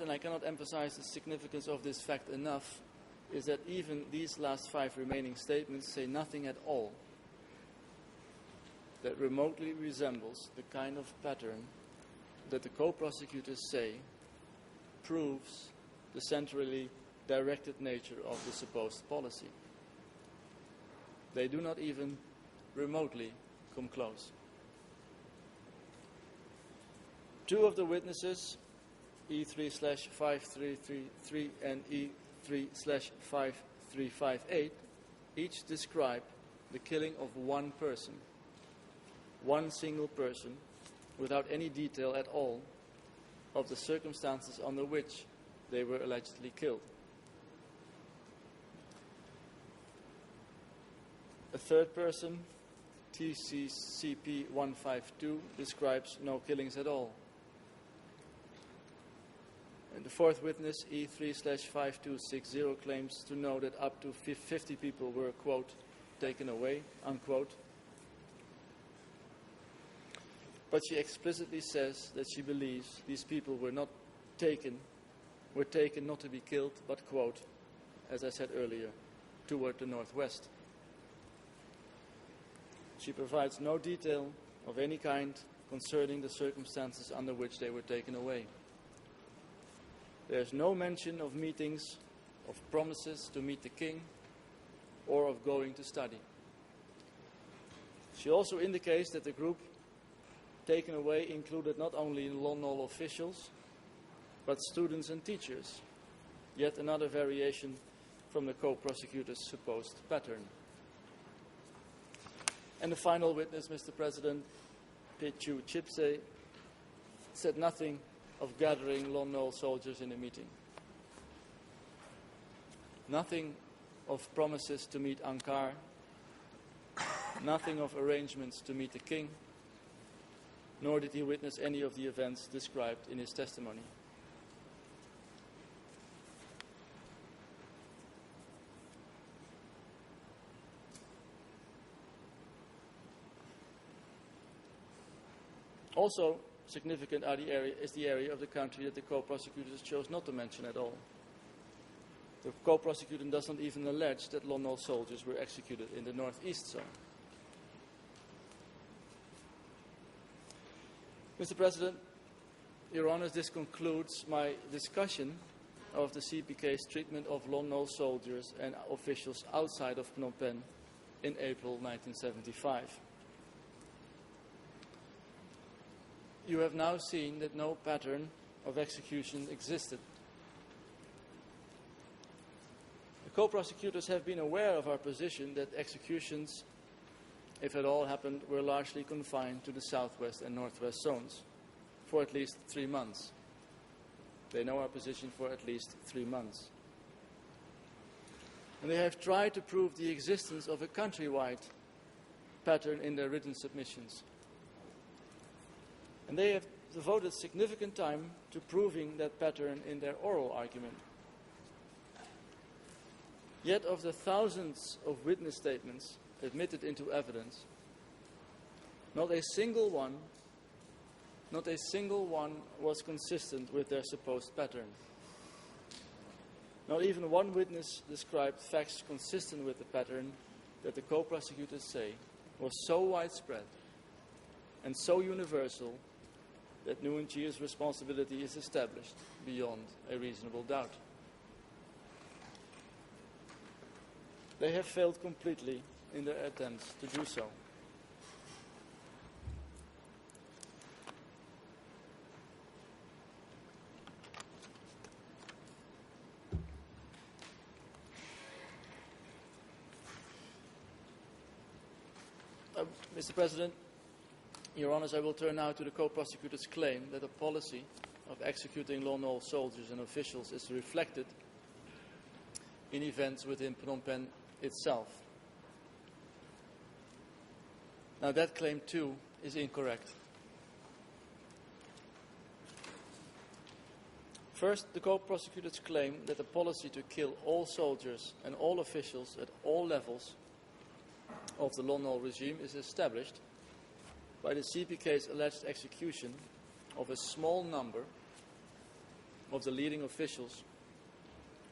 and I cannot emphasize the significance of this fact enough, is that even these last 5 remaining statements say nothing at all that remotely resembles the kind of pattern that the co-prosecutors say proves the centrally directed nature of the supposed policy. They do not even remotely come close. Two of the witnesses, E3/5333 and E3/5358, each describe the killing of one person, one single person, without any detail at all of the circumstances under which they were allegedly killed. A third person, TCCP-152, describes no killings at all. And the fourth witness, E3/5260, claims to know that up to 50 people were, quote, taken away, unquote. But she explicitly says that she believes these people were taken not to be killed, but, quote, as I said earlier, toward the northwest. She provides no detail of any kind concerning the circumstances under which they were taken away. There is no mention of meetings, of promises to meet the king, or of going to study. She also indicates that the group taken away included not only Lon Nol officials, but students and teachers, yet another variation from the co-prosecutor's supposed pattern. And the final witness, Mr. President, Pichu Chipse, said nothing of gathering Lon Nol soldiers in a meeting. Nothing of promises to meet Ankar, nothing of arrangements to meet the king, nor did he witness any of the events described in his testimony. Also significant is the area of the country that the co-prosecutors chose not to mention at all. The co-prosecutor does not even allege that Lon Nol soldiers were executed in the northeast zone. Mr. President, Your Honours, this concludes my discussion of the CPK's treatment of Lon Nol soldiers and officials outside of Phnom Penh in April 1975. You have now seen that no pattern of execution existed. The co-prosecutors have been aware of our position that executions, if at all happened, were largely confined to the southwest and northwest zones for at least 3 months. They know our position for at least 3 months. And they have tried to prove the existence of a countrywide pattern in their written submissions. And they have devoted significant time to proving that pattern in their oral argument. Yet of the thousands of witness statements admitted into evidence, not a single one was consistent with their supposed pattern. Not even one witness described facts consistent with the pattern that the co-prosecutors say was so widespread and so universal that Nguyen Chia's responsibility is established beyond a reasonable doubt. They have failed completely in their attempts to do so. Mr. President, Your Honours, I will turn now to the co-prosecutor's claim that the policy of executing Lon Nol soldiers and officials is reflected in events within Phnom Penh itself. Now that claim too is incorrect. First, the co-prosecutors claim that the policy to kill all soldiers and all officials at all levels of the Lon Nol regime is established by the CPK's alleged execution of a small number of the leading officials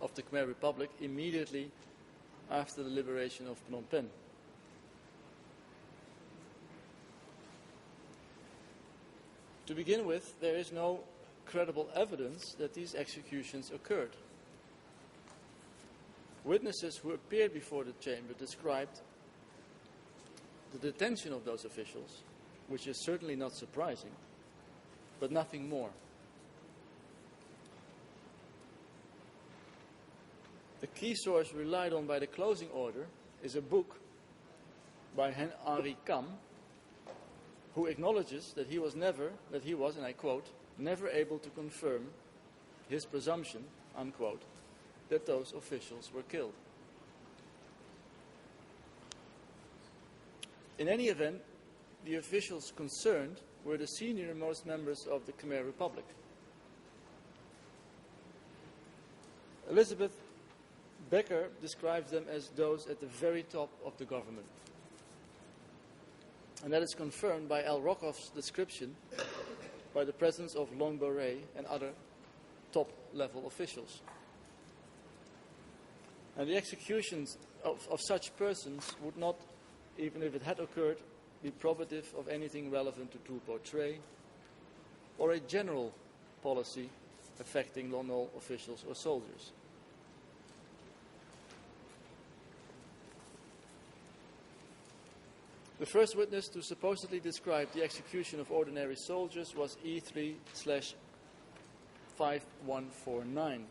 of the Khmer Republic immediately after the liberation of Phnom Penh. To begin with, there is no credible evidence that these executions occurred. Witnesses who appeared before the chamber described the detention of those officials, which is certainly not surprising, but nothing more. The key source relied on by the closing order is a book by Henri Kam, who acknowledges that he was, and I quote, never able to confirm his presumption, unquote, that those officials were killed. In any event, the officials concerned were the senior-most members of the Khmer Republic. Elizabeth Becker describes them as those at the very top of the government. And that is confirmed by Al Rokoff's description by the presence of Long Beret and other top-level officials. And the executions of such persons would not, even if it had occurred, be probative of anything relevant to tout portrait or a general policy affecting Lon Nol officials or soldiers. The first witness to supposedly describe the execution of ordinary soldiers was E3/5149.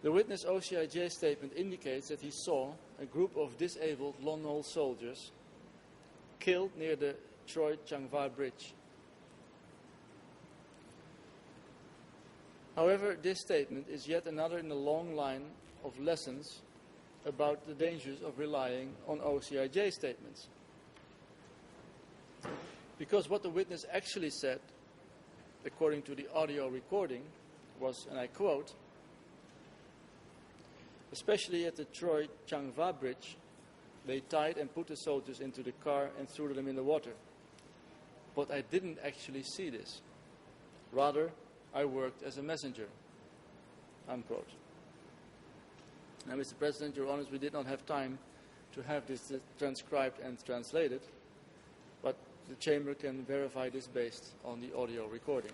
The witness OCIJ statement indicates that he saw a group of disabled Lon Nol soldiers killed near the Choi Changwa Bridge. However, this statement is yet another in a long line of lessons about the dangers of relying on OCIJ statements. Because what the witness actually said, according to the audio recording, was, and I quote, especially at the Choi Changwa Bridge, they tied and put the soldiers into the car and threw them in the water. But I didn't actually see this. Rather, I worked as a messenger, unquote. Now, Mr. President, Your Honours, we did not have time to have this transcribed and translated, but the Chamber can verify this based on the audio recording.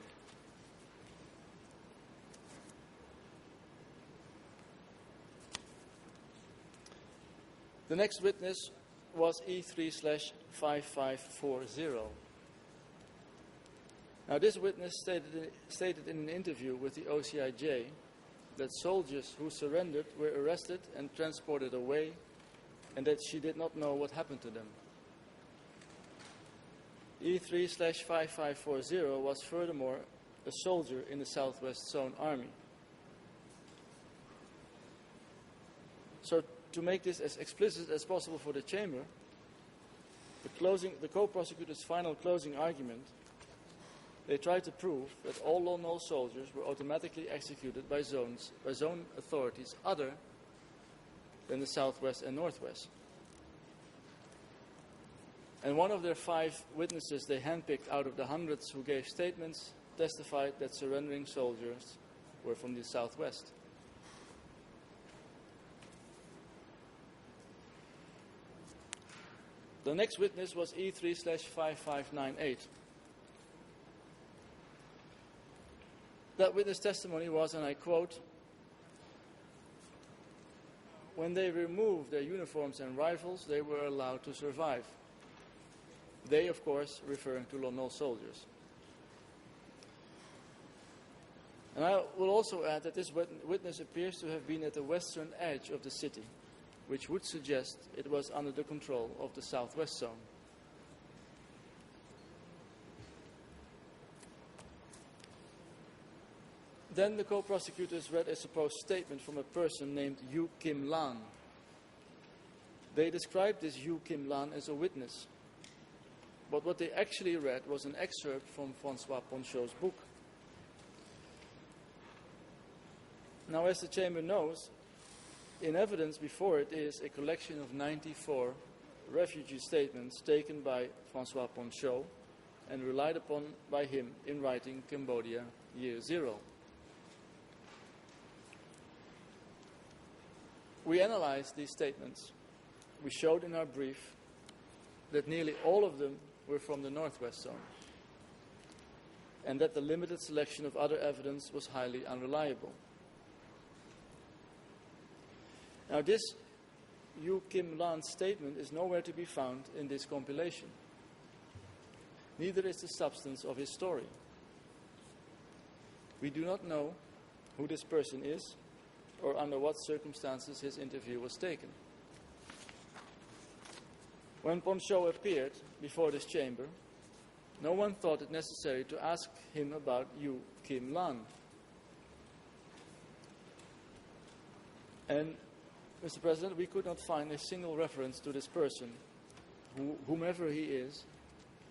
The next witness was E3/5540. Now, this witness stated in an interview with the OCIJ that soldiers who surrendered were arrested and transported away, and that she did not know what happened to them. E3/5540 was furthermore a soldier in the Southwest Zone Army. So, to make this as explicit as possible for the Chamber, the co-prosecutor's final closing argument, they tried to prove that all Lon Nol soldiers were automatically executed by zone authorities other than the Southwest and Northwest. And one of their 5 witnesses they handpicked out of the hundreds who gave statements testified that surrendering soldiers were from the Southwest. The next witness was E3/5598. That witness testimony was, and I quote, when they removed their uniforms and rifles, they were allowed to survive. They, of course, referring to Lon Nol soldiers. And I will also add that this witness appears to have been at the western edge of the city, which would suggest it was under the control of the Southwest Zone. Then the co-prosecutors read a supposed statement from a person named Yu Kim Lan. They described this Yu Kim Lan as a witness, but what they actually read was an excerpt from François Ponchot's book. Now, as the Chamber knows, in evidence before it is a collection of 94 refugee statements taken by François Ponchot and relied upon by him in writing Cambodia Year Zero. We analyzed these statements. We showed in our brief that nearly all of them were from the Northwest Zone, and that the limited selection of other evidence was highly unreliable. Now this Yu Kim Lan's statement is nowhere to be found in this compilation. Neither is the substance of his story. We do not know who this person is or under what circumstances his interview was taken. When Ponsho appeared before this chamber, no one thought it necessary to ask him about Yu Kim Lan. And, Mr. President, we could not find a single reference to this person, whomever he is,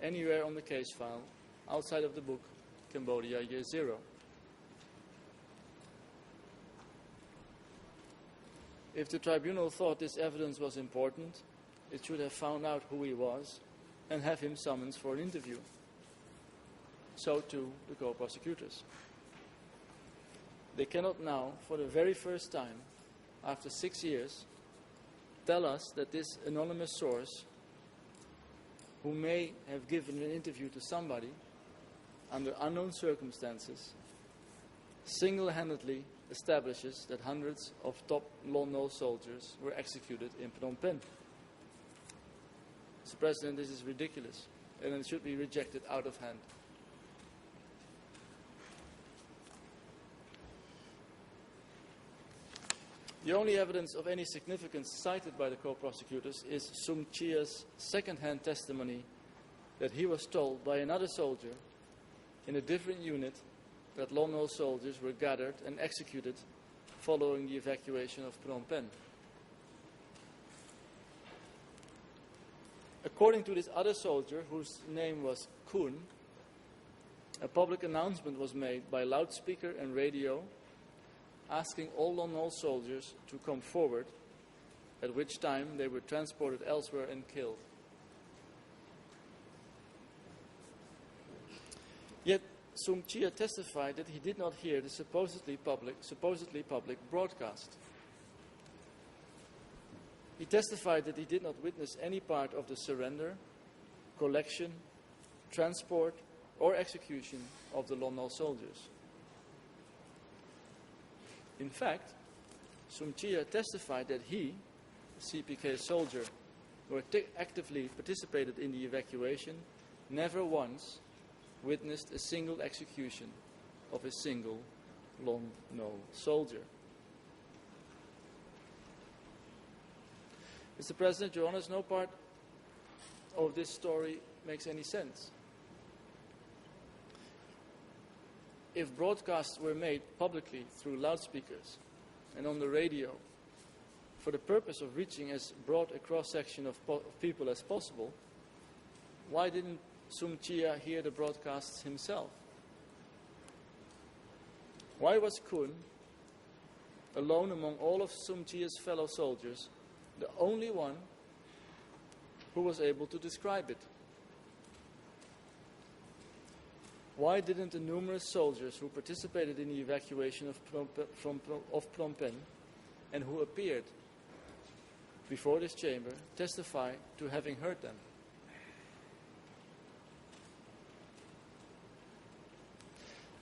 anywhere on the case file outside of the book Cambodia Year Zero. If the tribunal thought this evidence was important, it should have found out who he was and have him summoned for an interview. So too the co-prosecutors. They cannot now, for the very first time, after 6 years, tell us that this anonymous source, who may have given an interview to somebody under unknown circumstances, single-handedly establishes that hundreds of top Lon Nol soldiers were executed in Phnom Penh. Mr. President, this is ridiculous, and it should be rejected out of hand. The only evidence of any significance cited by the co-prosecutors is Sum Chia's second-hand testimony that he was told by another soldier in a different unit that Lon Nol soldiers were gathered and executed following the evacuation of Phnom Penh. According to this other soldier, whose name was Kun, a public announcement was made by loudspeaker and radio asking all Lon Nol soldiers to come forward, at which time they were transported elsewhere and killed. Yet Sum Chia testified that he did not hear the supposedly public broadcast. He testified that he did not witness any part of the surrender, collection, transport, or execution of the Lon Nol soldiers. In fact, Sum Chia testified that he, a CPK soldier who actively participated in the evacuation, never once witnessed a single execution of a single Lon Nol soldier. Mr. President, Your Honours, no part of this story makes any sense. If broadcasts were made publicly through loudspeakers and on the radio for the purpose of reaching as broad a cross-section of people as possible, why didn't Sum Chia hear the broadcasts himself? Why was Kun, alone among all of Sum Chia's fellow soldiers, the only one who was able to describe it? Why didn't the numerous soldiers who participated in the evacuation of Phnom Penh and who appeared before this chamber testify to having heard them?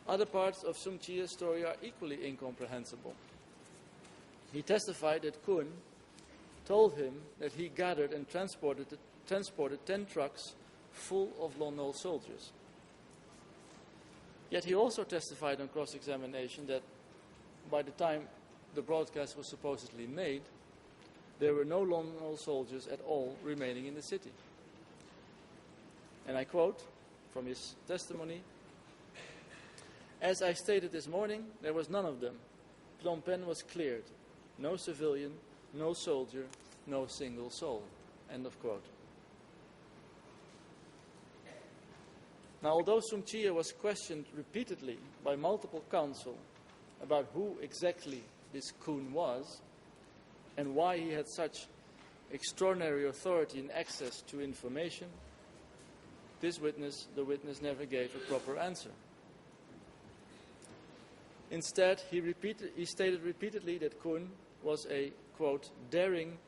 Other parts of Sum Chia's story are equally incomprehensible. He testified that Kun told him that he gathered and transported 10 trucks full of Lon Nol soldiers. Yet he also testified on cross-examination that by the time the broadcast was supposedly made, there were no Lon Nol soldiers at all remaining in the city. And I quote from his testimony, "As I stated this morning, there was none of them. Phnom Penh was cleared. No civilian, no soldier, no single soul." End of quote. Now, although Sum Chia was questioned repeatedly by multiple counsel about who exactly this Kun was and why he had such extraordinary authority and access to information, the witness never gave a proper answer. Instead, he stated repeatedly that Kun was a, quote, daring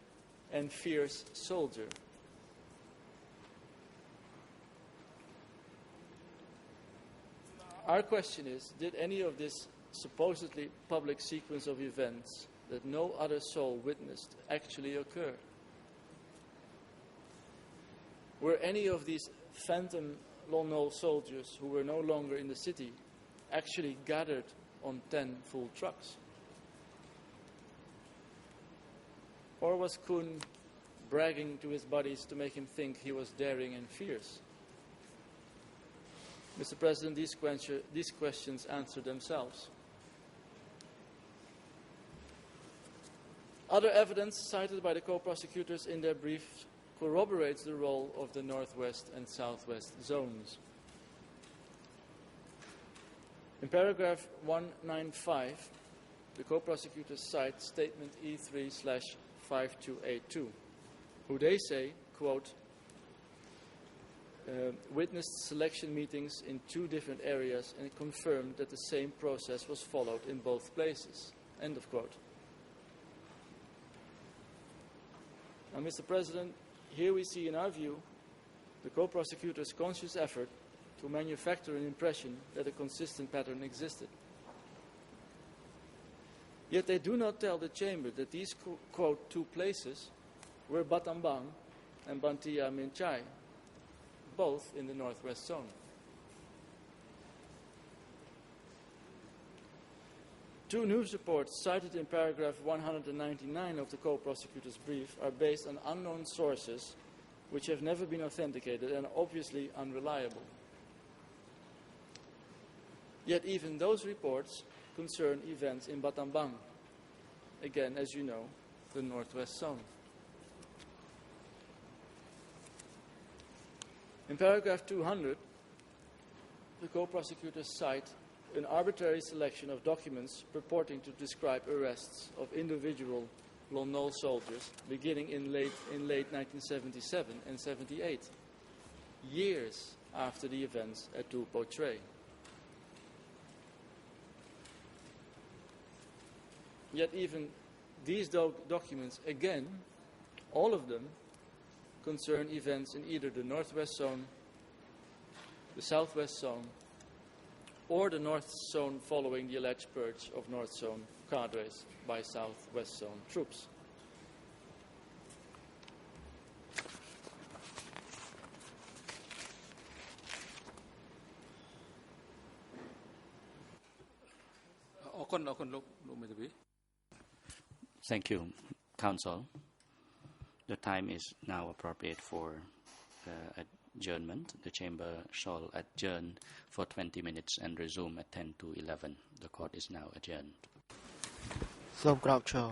and fierce soldier. Our question is, did any of this supposedly public sequence of events that no other soul witnessed actually occur? Were any of these phantom Lon Nol soldiers who were no longer in the city actually gathered on 10 full trucks? Or was Kun bragging to his buddies to make him think he was daring and fierce? Mr. President, these questions answer themselves. Other evidence cited by the co-prosecutors in their brief corroborates the role of the Northwest and Southwest zones. In paragraph 195, the co-prosecutors cite statement E3/5282, who they say, quote, witnessed selection meetings in 2 different areas and confirmed that the same process was followed in both places. End of quote. Now, Mr. President, here we see, in our view, the co-prosecutors' conscious effort to manufacture an impression that a consistent pattern existed. Yet they do not tell the Chamber that these, quote, 2 places were Battambang and Bantia Minchai, both in the Northwest Zone. Two news reports cited in paragraph 199 of the co-prosecutor's brief are based on unknown sources which have never been authenticated and are obviously unreliable. Yet even those reports concern events in Battambang, again, as you know, the Northwest Zone. In paragraph 200, the co-prosecutors cite an arbitrary selection of documents purporting to describe arrests of individual Lon Nol soldiers beginning in late 1977 and 78, years after the events at Tu Po Tre. Yet even these documents, again, all of them, concern events in either the Northwest Zone, the Southwest Zone, or the North Zone following the alleged purge of North Zone cadres by Southwest Zone troops. Thank you, Counsel. The time is now appropriate for adjournment. The Chamber shall adjourn for 20 minutes and resume at 10 to 11. The Court is now adjourned. សូមក្រោកឈរ